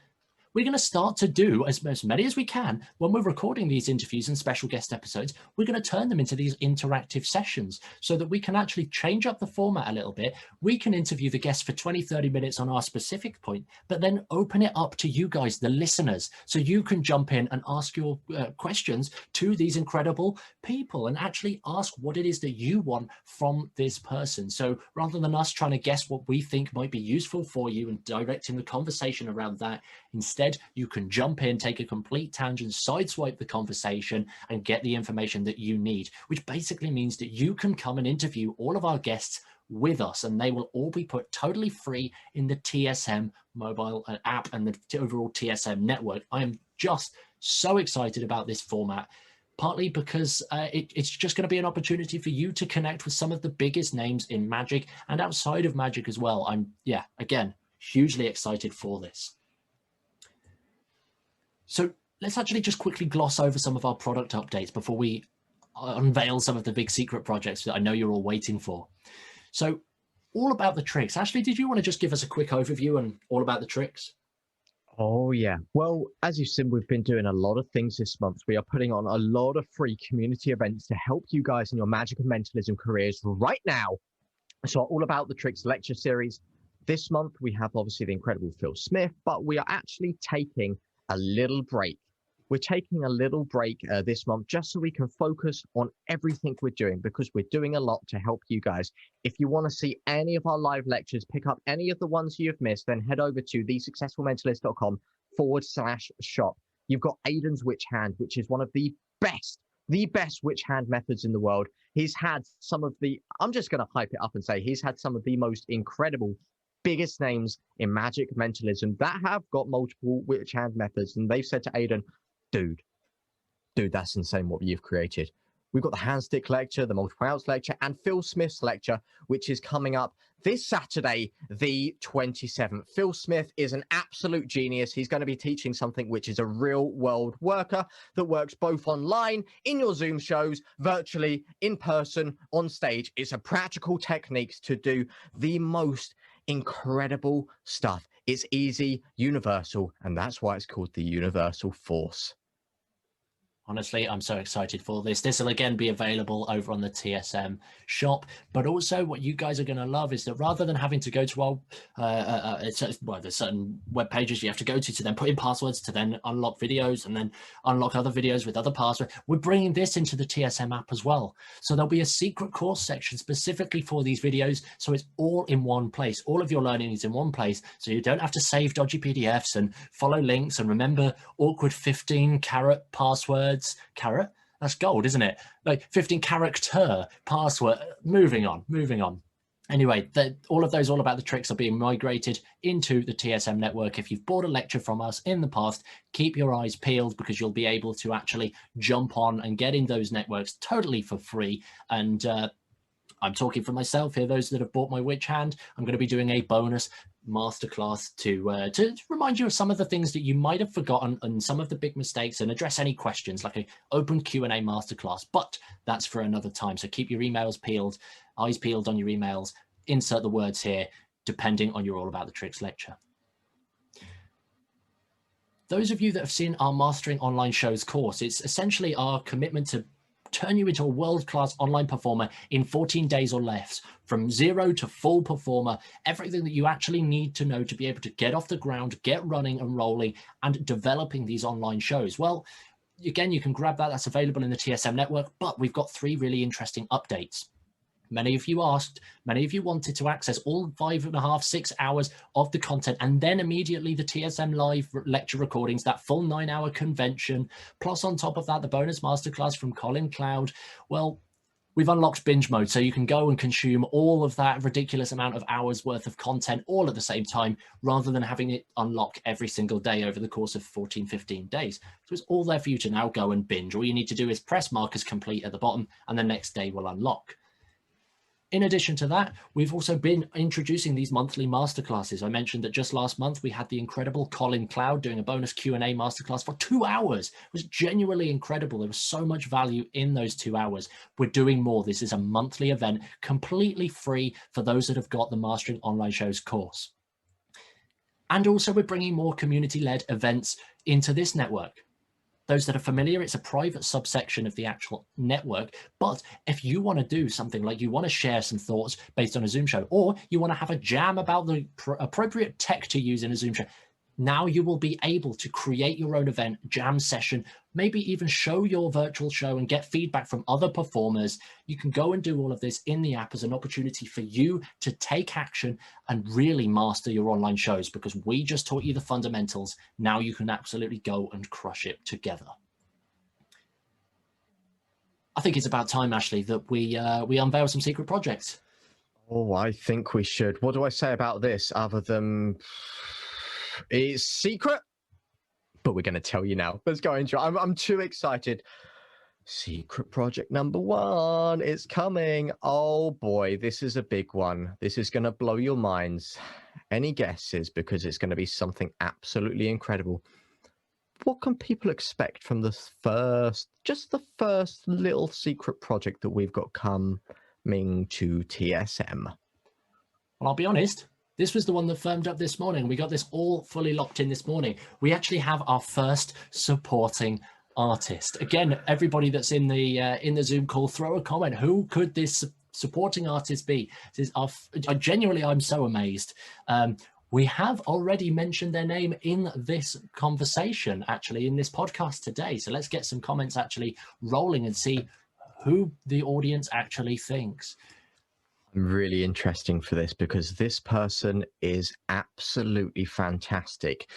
We're going to start to do as many as we can when we're recording these interviews and special guest episodes. We're going to turn them into these interactive sessions so that we can actually change up the format a little bit. We can interview the guests for 20, 30 minutes on our specific point, but then open it up to you guys, the listeners, so you can jump in and ask your questions to these incredible people and actually ask what it is that you want from this person. So rather than us trying to guess what we think might be useful for you and directing the conversation around that, instead, you can jump in, take a complete tangent, sideswipe the conversation, and get the information that you need, which basically means that you can come and interview all of our guests with us, and they will all be put totally free in the TSM mobile app and the overall TSM network. I am just so excited about this format, partly because it's just going to be an opportunity for you to connect with some of the biggest names in Magic and outside of Magic as well. I'm, again, hugely excited for this. So let's actually just quickly gloss over some of our product updates before we unveil some of the big secret projects that I know you're all waiting for. So all about the tricks. Ashley, did you want to just give us a quick overview on all about the tricks? Oh, yeah. Well, as you've seen, we've been doing a lot of things this month. We are putting on a lot of free community events to help you guys in your magic and mentalism careers right now. So all about the tricks lecture series. This month, we have obviously the incredible Phil Smith, but we are actually taking a little break we're taking a little break this month just so we can focus on everything we're doing, because we're doing a lot to help you guys. If you want to see any of our live lectures, pick up any of the ones you've missed, then head over to thesuccessfulmentalist.com/shop. You've got Aiden's Witch Hand, which is one of the best witch hand methods in the world. He's had some of the, I'm just going to hype it up and say he's had some of the most incredible, biggest names in magic mentalism that have got multiple witch hand methods. And they've said to Aiden, dude, that's insane what you've created. We've got the hand stick lecture, the multiple outs lecture, and Phil Smith's lecture, which is coming up this Saturday, the 27th. Phil Smith is an absolute genius. He's going to be teaching something which is a real world worker that works both online, in your Zoom shows, virtually, in person, on stage. It's a practical techniques to do the most incredible stuff. It's easy, universal, and that's why it's called the Universal Force. Honestly, I'm so excited for this. This will again be available over on the TSM shop. But also what you guys are going to love is that rather than having to go to our, there's certain web pages you have to go to then put in passwords to then unlock videos and then unlock other videos with other passwords. We're bringing this into the TSM app as well. So there'll be a secret course section specifically for these videos. So it's all in one place. All of your learning is in one place. So you don't have to save dodgy PDFs and follow links and remember awkward 15-carat passwords. Carat, that's gold, isn't it? Like 15-character password. Moving on. Anyway, all of those All About the Tricks are being migrated into the TSM network. If you've bought a lecture from us in the past, keep your eyes peeled, because you'll be able to actually jump on and get in those networks totally for free. And I'm talking for myself here. Those that have bought my Witch Hand, I'm going to be doing a bonus masterclass to remind you of some of the things that you might have forgotten and some of the big mistakes, and address any questions, like an open Q&A masterclass. But that's for another time. So keep your emails peeled, eyes peeled on your emails. Insert the words here, depending on your All About the Tricks lecture. Those of you that have seen our Mastering Online Shows course, it's essentially our commitment to turn you into a world-class online performer in 14 days or less, from zero to full performer, everything that you actually need to know to be able to get off the ground, get running and rolling, and developing these online shows. Well, again, you can grab that. That's available in the TSM network, but we've got 3 really interesting updates. Many of you asked, many of you wanted to access all 5.5, 6 hours of the content, and then immediately the TSM live lecture recordings, that full 9-hour convention, plus on top of that, the bonus masterclass from Colin Cloud. Well, we've unlocked binge mode, so you can go and consume all of that ridiculous amount of hours worth of content all at the same time, rather than having it unlock every single day over the course of 14, 15 days. So it's all there for you to now go and binge. All you need to do is press markers complete at the bottom, and the next day will unlock. In addition to that, we've also been introducing these monthly masterclasses. I mentioned that just last month, we had the incredible Colin Cloud doing a bonus Q&A masterclass for 2 hours. It was genuinely incredible. There was so much value in those 2 hours. We're doing more. This is a monthly event, completely free for those that have got the Mastering Online Shows course. And also we're bringing more community-led events into this network. Those that are familiar, it's a private subsection of the actual network. But if you want to do something like you want to share some thoughts based on a Zoom show, or you want to have a jam about the appropriate tech to use in a Zoom show, now you will be able to create your own event, jam session, maybe even show your virtual show and get feedback from other performers. You can go and do all of this in the app as an opportunity for you to take action and really master your online shows, because we just taught you the fundamentals. Now you can absolutely go and crush it together. I think it's about time, Ashley, that we unveil some secret projects. Oh, I think we should. What do I say about this other than it's secret? But we're going to tell you now. Let's go into it. I'm too excited. Secret project number 1 is coming. Oh boy, this is a big one. This is going to blow your minds. Any guesses? Because it's going to be something absolutely incredible. What can people expect from the first little secret project that we've got coming to TSM? Well, I'll be honest. This was the one that firmed up this morning. We got this all fully locked in this morning. We actually have our first supporting artist. Again, everybody that's in the Zoom call, throw a comment. Who could this supporting artist be? This is genuinely, I'm so amazed. we have already mentioned their name in this conversation, actually, in this podcast today. So let's get some comments actually rolling and see who the audience actually thinks. Really interesting for this because this person is absolutely fantastic,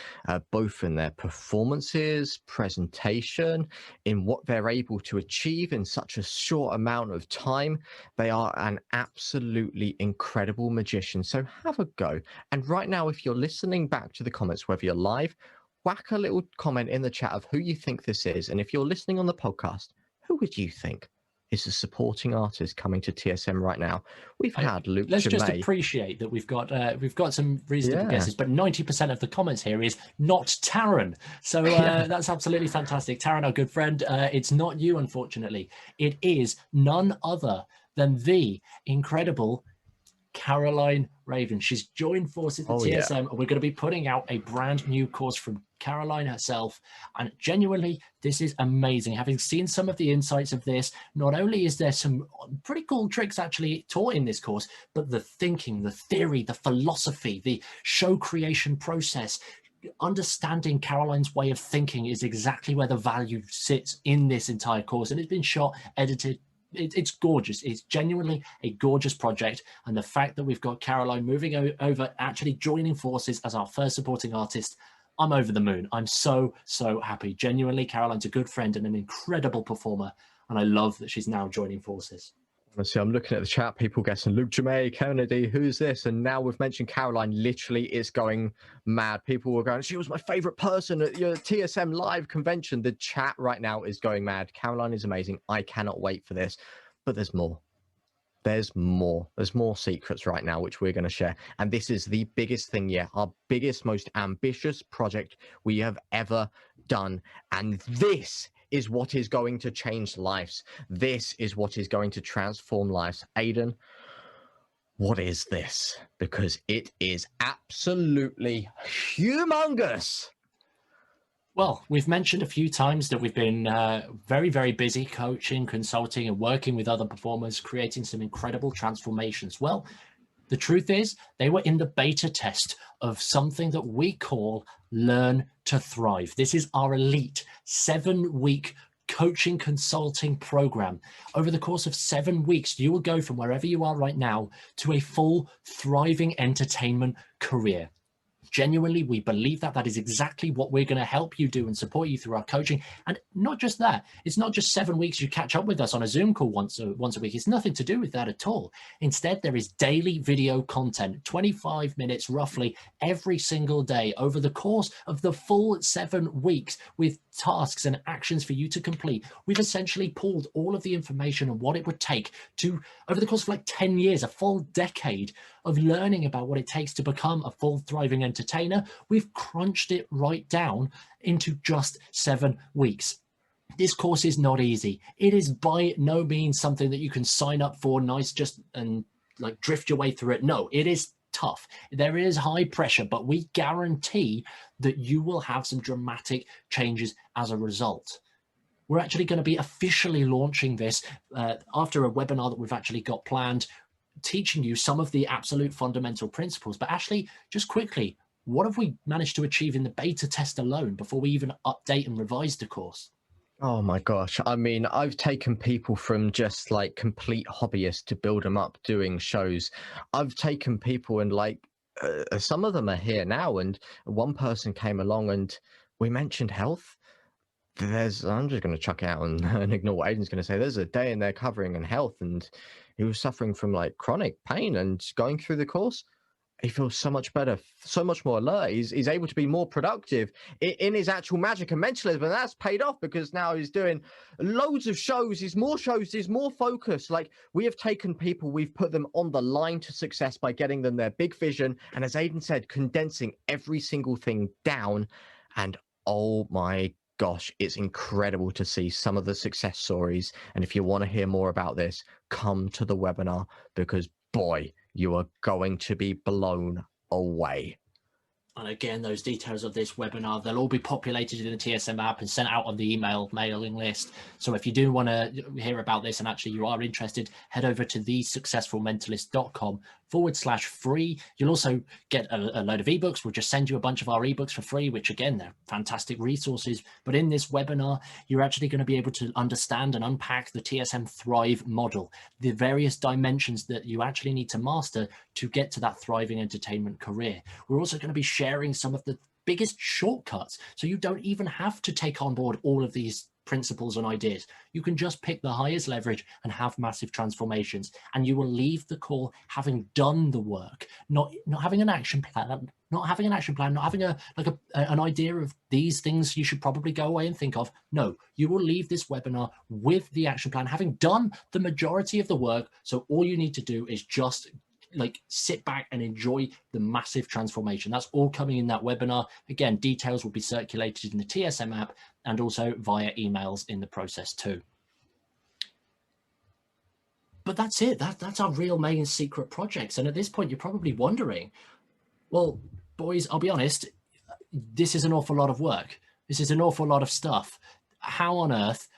both in their performances, presentation, in what they're able to achieve in such a short amount of time. They are an absolutely incredible magician. So have a go. And right now, if you're listening back to the comments, whether you're live, whack a little comment in the chat of who you think this is. And if you're listening on the podcast, who would you think is the supporting artist coming to TSM right now? We've had Luke Let's just Jamay. Appreciate that we've got some reasonable guesses, but 90% of the comments here is not Taran. So that's absolutely fantastic. Taran, our good friend, it's not you, unfortunately. It is none other than the incredible Caroline Raven. She's joined forces with TSM, and we're going to be putting out a brand new course from Caroline herself. And genuinely, this is amazing. Having seen some of the insights of this, not only is there some pretty cool tricks actually taught in this course, but the thinking, the theory, the philosophy, the show creation process, understanding Caroline's way of thinking is exactly where the value sits in this entire course. And it's been shot, edited. It's gorgeous. It's genuinely a gorgeous project. And the fact that we've got Caroline moving over, actually joining forces as our first supporting artist, I'm over the moon. I'm so, so happy. Genuinely, Caroline's a good friend and an incredible performer. And I love that she's now joining forces. Honestly, I'm looking at the chat, people guessing Luke Jamay, Kennedy, who's this? And now we've mentioned Caroline, literally it's going mad. People were going, she was my favorite person at your TSM live convention. The chat right now is going mad. Caroline is amazing. I cannot wait for this. But there's more. There's more. There's more secrets right now, which we're going to share. And this is the biggest thing yet. Our biggest, most ambitious project we have ever done. And this is what is going to change lives. This is what is going to transform lives. Aidan, what is this? Because it is absolutely humongous. Well, we've mentioned a few times that we've been very, very busy coaching, consulting, and working with other performers, creating some incredible transformations. Well, the truth is they were in the beta test of something that we call Learn to Thrive. This is our elite 7-week coaching consulting program. Over the course of 7 weeks, you will go from wherever you are right now to a full thriving entertainment career. Genuinely, we believe that that is exactly what we're going to help you do and support you through our coaching. And not just that, it's not just 7 weeks you catch up with us on a Zoom call once a week. It's nothing to do with that at all. Instead, there is daily video content, 25 minutes roughly every single day over the course of the full 7 weeks with tasks and actions for you to complete. We've essentially pulled all of the information on what it would take to, over the course of like 10 years, a full decade of learning about what it takes to become a full thriving entertainer. We've crunched it right down into just 7 weeks. This course is not easy. It is by no means something that you can sign up for and like drift your way through it. No, it is tough. There is high pressure, but we guarantee that you will have some dramatic changes as a result. We're actually going to be officially launching this after a webinar that we've actually got planned, teaching you some of the absolute fundamental principles. But Ashley, just quickly, what have we managed to achieve in the beta test alone before we even update and revise the course? Oh my gosh. I mean, I've taken people from just like complete hobbyists to build them up doing shows. I've taken people and like some of them are here now. And one person came along and we mentioned health. I'm just going to chuck it out and ignore what Aidan's going to say. There's a day in there covering in health, and he was suffering from like chronic pain, and going through the course, he feels so much better, so much more alert. He's able to be more productive in his actual magic and mentalism, and that's paid off because now he's doing loads of shows. He's more focused. Like, we have taken people, we've put them on the line to success by getting them their big vision, and as Aidan said, condensing every single thing down. And oh my gosh, it's incredible to see some of the success stories. And if you want to hear more about this, come to the webinar, because boy, you are going to be blown away. And again, those details of this webinar, they'll all be populated in the TSM app and sent out on the mailing list. So if you do want to hear about this and actually you are interested, head over to thesuccessfulmentalist.com /free. You'll also get a load of ebooks. We'll just send you a bunch of our ebooks for free, which again, they're fantastic resources. But in this webinar, you're actually going to be able to understand and unpack the TSM Thrive model, the various dimensions that you actually need to master to get to that thriving entertainment career. We're also going to be sharing some of the biggest shortcuts, so you don't even have to take on board all of these principles and ideas. You can just pick the highest leverage and have massive transformations, and you will leave the call having done the work, not having an action plan, not having an idea of these things you should probably go away and think of. No, you will leave this webinar with the action plan, having done the majority of the work. So all you need to do is just sit back and enjoy the massive transformation. That's all coming in that webinar. Again, details will be circulated in the TSM app and also via emails in the process too. But that's it. That's our real main secret projects. And at this point, you're probably wondering, well, boys, I'll be honest, this is an awful lot of work. This is an awful lot of stuff. How on earth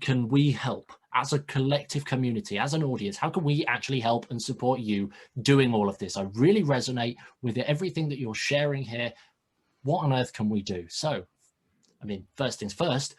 can we help as a collective community, as an audience? How can we actually help and support you doing all of this? I really resonate with everything that you're sharing here. What on earth can we do? So, I mean, first things first,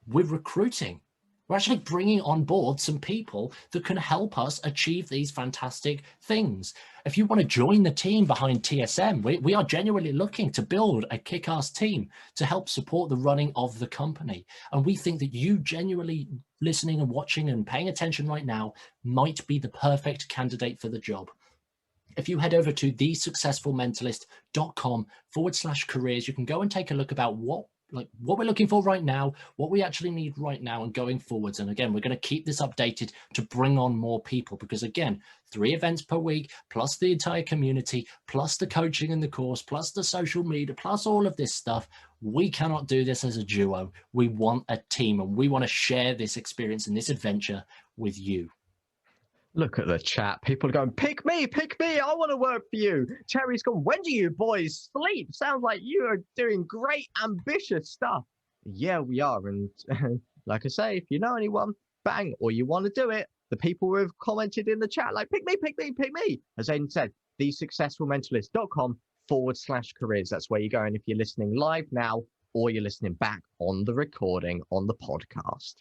we're recruiting. We're actually bringing on board some people that can help us achieve these fantastic things. If you want to join the team behind TSM, we are genuinely looking to build a kick-ass team to help support the running of the company. And we think that you genuinely listening and watching and paying attention right now might be the perfect candidate for the job. If you head over to thesuccessfulmentalist.com/careers, you can go and take a look about what we're looking for right now, what we actually need right now and going forwards. And again, we're going to keep this updated to bring on more people, because again, 3 events per week, plus the entire community, plus the coaching and the course, plus the social media, plus all of this stuff. We cannot do this as a duo. We want a team, and we want to share this experience and this adventure with you. Look at the chat. People are going, pick me, I want to work for you. Terry's gone, when do you boys sleep? Sounds like you are doing great, ambitious stuff. Yeah, we are. And like I say, if you know anyone, bang, or you want to do it, the people who have commented in the chat, like, pick me. As Aiden said, thesuccessfulmentalist.com/careers. That's where you're going if you're listening live now, or you're listening back on the recording on the podcast.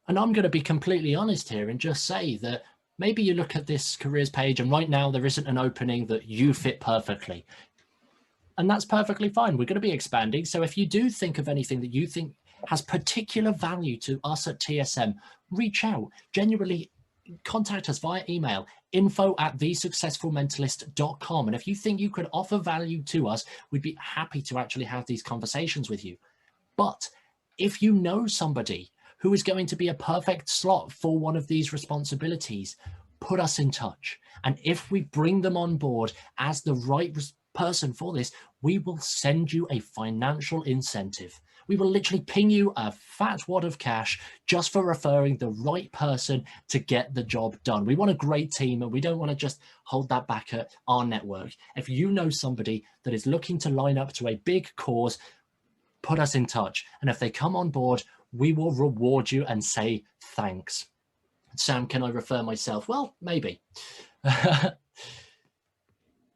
And I'm going to be completely honest here and just say that maybe you look at this careers page and right now there isn't an opening that you fit perfectly. And that's perfectly fine. We're going to be expanding. So if you do think of anything that you think has particular value to us at TSM, reach out. Genuinely contact us via email, info@thesuccessfulmentalist.com. And if you think you could offer value to us, we'd be happy to actually have these conversations with you. But if you know somebody who is going to be a perfect slot for one of these responsibilities, put us in touch. And if we bring them on board as the right person for this, we will send you a financial incentive. We will literally ping you a fat wad of cash just for referring the right person to get the job done. We want a great team, and we don't want to just hold that back at our network. If you know somebody that is looking to line up to a big cause, put us in touch. And if they come on board, we will reward you and say thanks. Sam, can I refer myself? Well, maybe.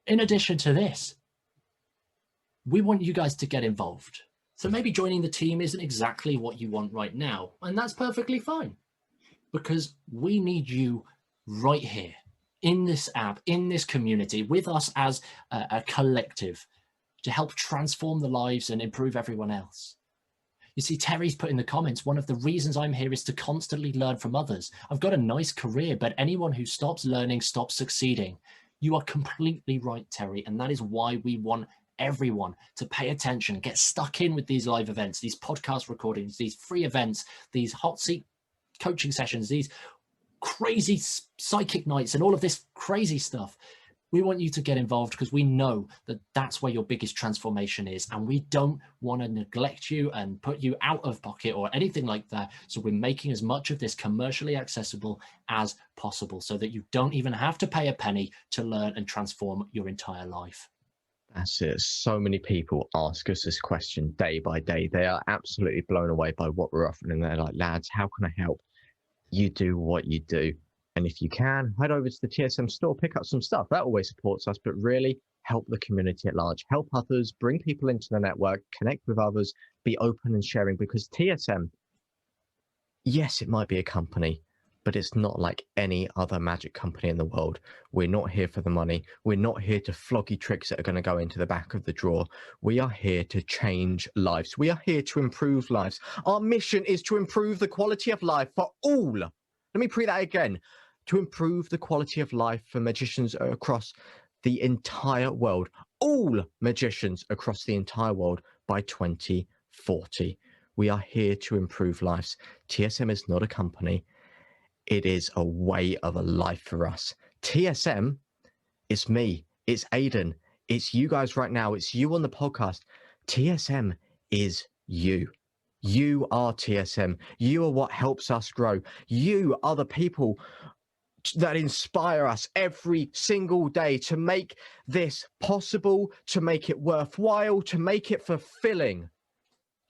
In addition to this, we want you guys to get involved. So maybe joining the team isn't exactly what you want right now, and that's perfectly fine, because we need you right here in this app, in this community, with us as a collective to help transform the lives and improve everyone else. You see, Terry's put in the comments, one of the reasons I'm here is to constantly learn from others. I've got a nice career, but anyone who stops learning stops succeeding. You are completely right, Terry, and that is why we want everyone to pay attention, get stuck in with these live events, these podcast recordings, these free events, these hot seat coaching sessions, these crazy psychic nights, and all of this crazy stuff. We want you to get involved because we know that that's where your biggest transformation is, and we don't want to neglect you and put you out of pocket or anything like that. So we're making as much of this commercially accessible as possible so that you don't even have to pay a penny to learn and transform your entire life. That's it. So many people ask us this question day by day. They are absolutely blown away by what we're offering. And they're like, lads, how can I help? You do what you do. And if you can, head over to the TSM store, pick up some stuff. That always supports us, but really help the community at large. Help others, bring people into the network, connect with others, be open and sharing, because TSM, yes, it might be a company, but it's not like any other magic company in the world. We're not here for the money. We're not here to floggy tricks that are going to go into the back of the drawer. We are here to change lives. We are here to improve lives. Our mission is to improve the quality of life for all. Let me repeat that again. To improve the quality of life for magicians across the entire world. All magicians across the entire world by 2040. We are here to improve lives. TSM is not a company. It is a way of a life for us. TSM, it's me, it's Aidan, it's you guys right now, it's you on the podcast. TSM is you. You are TSM. You are what helps us grow. You are the people that inspire us every single day to make this possible, to make it worthwhile, to make it fulfilling.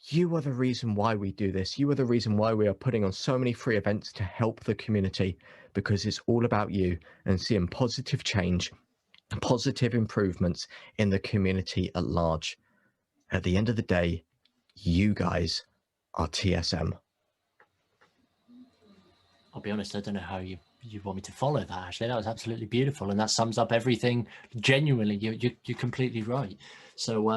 You are the reason why we do this. You are the reason why we are putting on so many free events to help the community, because it's all about you and seeing positive change, positive improvements in the community at large. At the end of the day, you guys are TSM. I'll be honest, I don't know how you want me to follow that, actually. That was absolutely beautiful, and that sums up everything. Genuinely, you're completely right. So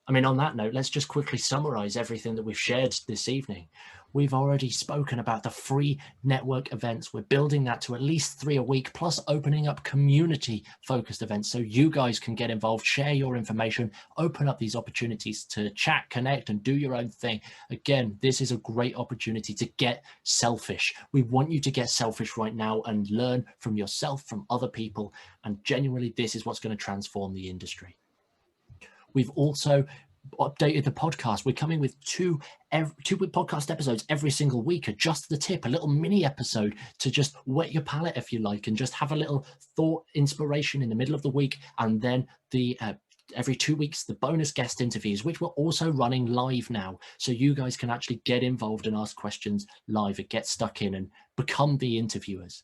I mean, on that note, let's just quickly summarize everything that we've shared this evening. We've already spoken about the free network events. We're building that to at least 3 a week, plus opening up community-focused events so you guys can get involved, share your information, open up these opportunities to chat, connect, and do your own thing. Again, this is a great opportunity to get selfish. We want you to get selfish right now and learn from yourself, from other people, and genuinely, this is what's going to transform the industry. We've also updated the podcast. We're coming with two podcast episodes every single week. Adjust the tip, a little mini episode to just whet your palate, if you like, and just have a little thought inspiration in the middle of the week. And then the every 2 weeks, the bonus guest interviews, which we're also running live now. So you guys can actually get involved and ask questions live and get stuck in and become the interviewers.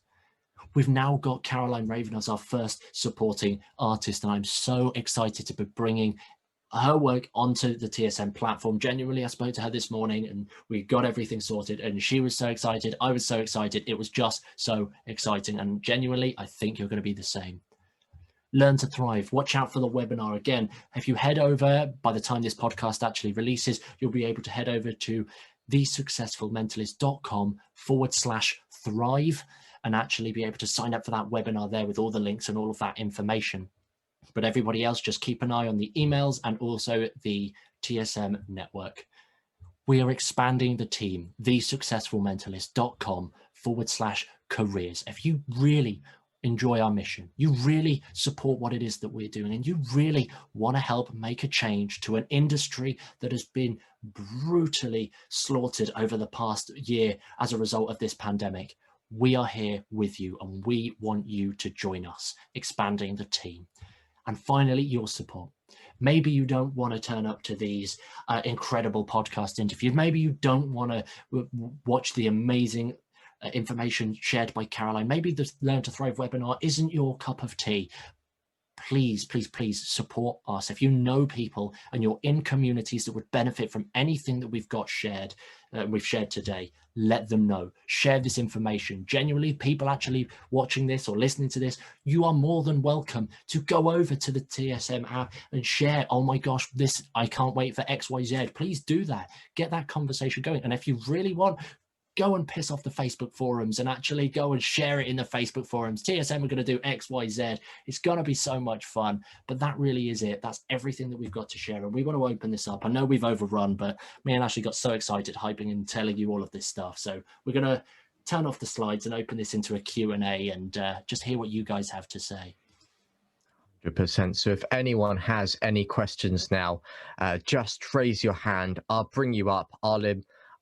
We've now got Caroline Raven as our first supporting artist, and I'm so excited to be bringing her work onto the TSM platform. Genuinely, I spoke to her this morning and we got everything sorted, and she was so excited. I was so excited. It was just so exciting, and genuinely, I think you're going to be the same. Learn to Thrive. Watch out for the webinar. Again, if you head over, by the time this podcast actually releases, you'll be able to head over to thesuccessfulmentalist.com/thrive and actually be able to sign up for that webinar there with all the links and all of that information. But everybody else, just keep an eye on the emails and also the TSM network. We are expanding the team, thesuccessfulmentalist.com/careers. If you really enjoy our mission, you really support what it is that we're doing, and you really want to help make a change to an industry that has been brutally slaughtered over the past year as a result of this pandemic, we are here with you and we want you to join us, expanding the team. And finally, your support. Maybe you don't want to turn up to these incredible podcast interviews. Maybe you don't want to watch the amazing information shared by Caroline. Maybe the Learn to Thrive webinar isn't your cup of tea. Please, please, please support us. If you know people and you're in communities that would benefit from anything that we've shared today, let them know. Share this information. Genuinely, people actually watching this or listening to this, you are more than welcome to go over to the TSM app and share, oh my gosh, this, I can't wait for XYZ. Please do that. Get that conversation going. And if you really want, go and piss off the Facebook forums and actually go and share it in the Facebook forums. TSM are going to do X, Y, Z. It's going to be so much fun, but that really is it. That's everything that we've got to share. And we want to open this up. I know we've overrun, but me and Ashley got so excited hyping and telling you all of this stuff. So we're going to turn off the slides and open this into a Q&A and just hear what you guys have to say. 100%. So if anyone has any questions now, just raise your hand. I'll bring you up. I'll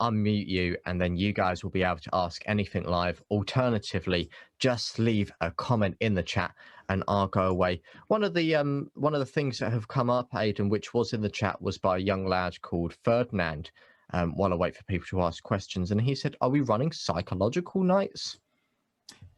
unmute you, and then you guys will be able to ask anything live. Alternatively, just leave a comment in the chat and I'll go away. One of the things that have come up, Aidan, which was in the chat, was by a young lad called Ferdinand, while I wait for people to ask questions, and he said, are we running psychological nights?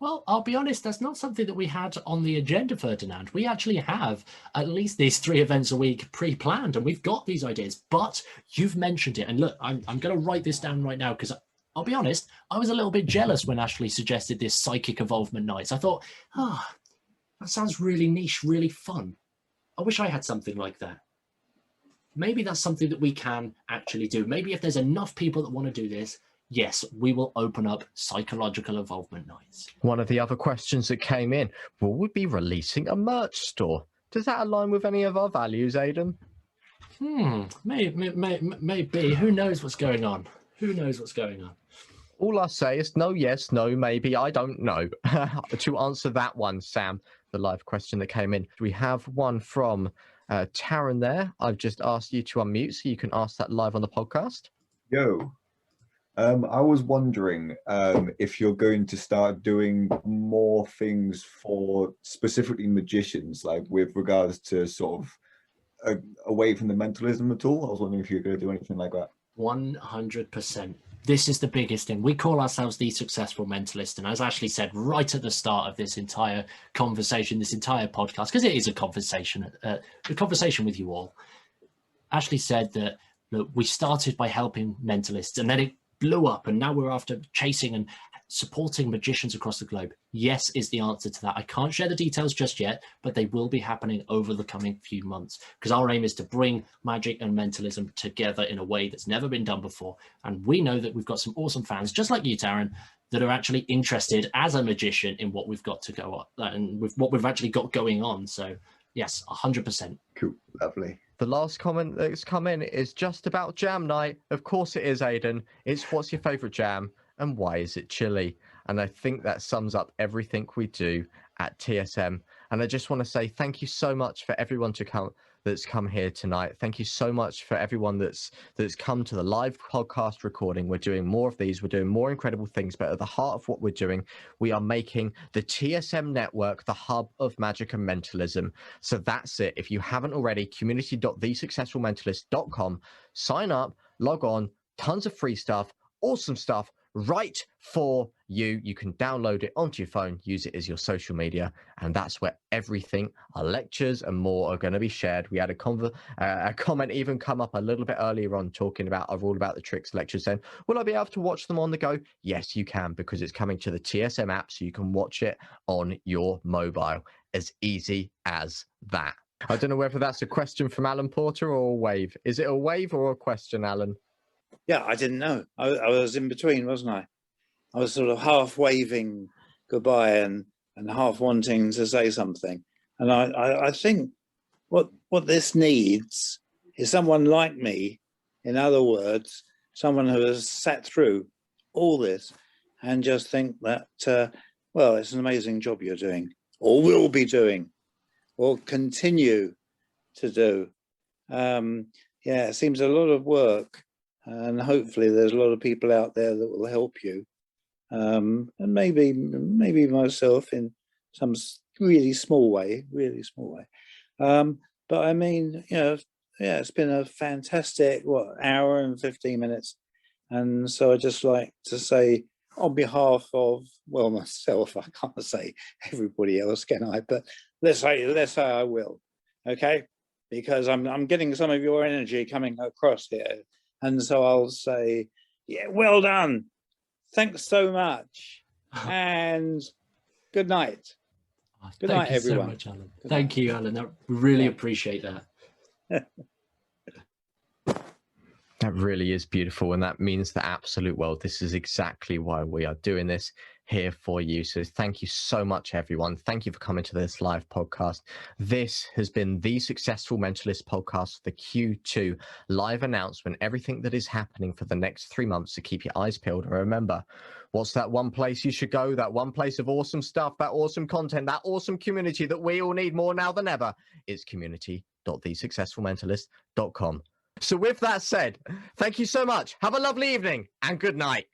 Well, I'll be honest, that's not something that we had on the agenda, Ferdinand. We actually have at least these 3 events a week pre-planned, and we've got these ideas, but you've mentioned it. And look, I'm going to write this down right now, because I'll be honest, I was a little bit jealous when Ashley suggested this psychic involvement nights. I thought, that sounds really niche, really fun. I wish I had something like that. Maybe that's something that we can actually do. Maybe if there's enough people that want to do this, yes, we will open up psychological involvement nights. One of the other questions that came in, will we be releasing a merch store? Does that align with any of our values, Aidan? Maybe. Who knows what's going on? Who knows what's going on? All I say is no, yes, no, maybe. I don't know. To answer that one, Sam, the live question that came in, we have one from Taryn there. I've just asked you to unmute so you can ask that live on the podcast. Yo. I was wondering if you're going to start doing more things for specifically magicians, like with regards to sort of away from the mentalism at all. I was wondering if you're going to do anything like that. 100%. This is the biggest thing. We call ourselves the Successful Mentalist. And as Ashley said right at the start of this entire conversation, this entire podcast, because it is a conversation with you all, Ashley said that, look, we started by helping mentalists, and then it blew up, and now we're after chasing and supporting magicians across the globe. Yes is the answer to that. I can't share the details just yet, but they will be happening over the coming few months, because our aim is to bring magic and mentalism together in a way that's never been done before. And we know that we've got some awesome fans, just like you, Taryn, that are actually interested as a magician in what we've got to go on and with what we've actually got going on. So yes, 100%. Cool, lovely. The last comment that's come in is just about jam night. Of course it is, Aidan. It's what's your favourite jam and why is it chili? And I think that sums up everything we do at TSM. And I just want to say thank you so much for everyone that's come here tonight. Thank you so much for everyone that's come to the live podcast recording. We're doing more of these. We're doing more incredible things. But at the heart of what we're doing, we are making the TSM network the hub of magic and mentalism. So that's it. If you haven't already, community.thesuccessfulmentalist.com. Sign up, log on, tons of free stuff, awesome stuff right for you. You can download it onto your phone, use it as your social media, and that's where everything, our lectures and more, are going to be shared. We had a comment even come up a little bit earlier on talking about our All About the Tricks lectures, saying, will I be able to watch them on the go? Yes, you can, because it's coming to the TSM app, so you can watch it on your mobile. As easy as that. I don't know whether that's a question from Alan Porter or a wave. Is it a wave or a question, Alan? Yeah, I didn't know. I was in between, wasn't I? I was sort of half waving goodbye and half wanting to say something. And I think what this needs is someone like me, in other words, someone who has sat through all this and just think that, well, it's an amazing job you're doing, or will be doing, or continue to do. Yeah, it seems a lot of work. And hopefully there's a lot of people out there that will help you. And maybe myself in some really small way. But I mean, you know, yeah, it's been a fantastic, hour and 15 minutes. And so I'd just like to say on behalf of, well, myself, I can't say everybody else, can I? But let's say I will, okay? Because I'm getting some of your energy coming across here. And so I'll say, yeah, well done. Thanks so much. And good night. Good night, everyone. Thank you so much, Alan. Thank you, Alan. We really appreciate that. That really is beautiful, and that means the absolute world. This is exactly why we are doing this here for you. So thank you so much, everyone. Thank you for coming to this live podcast. This has been the Successful Mentalist Podcast, the Q2 live announcement, everything that is happening for the next 3 months to keep your eyes peeled. And remember, what's that one place you should go, that one place of awesome stuff, that awesome content, that awesome community that we all need more now than ever? It's community.thesuccessfulmentalist.com. So with that said, thank you so much. Have a lovely evening and good night.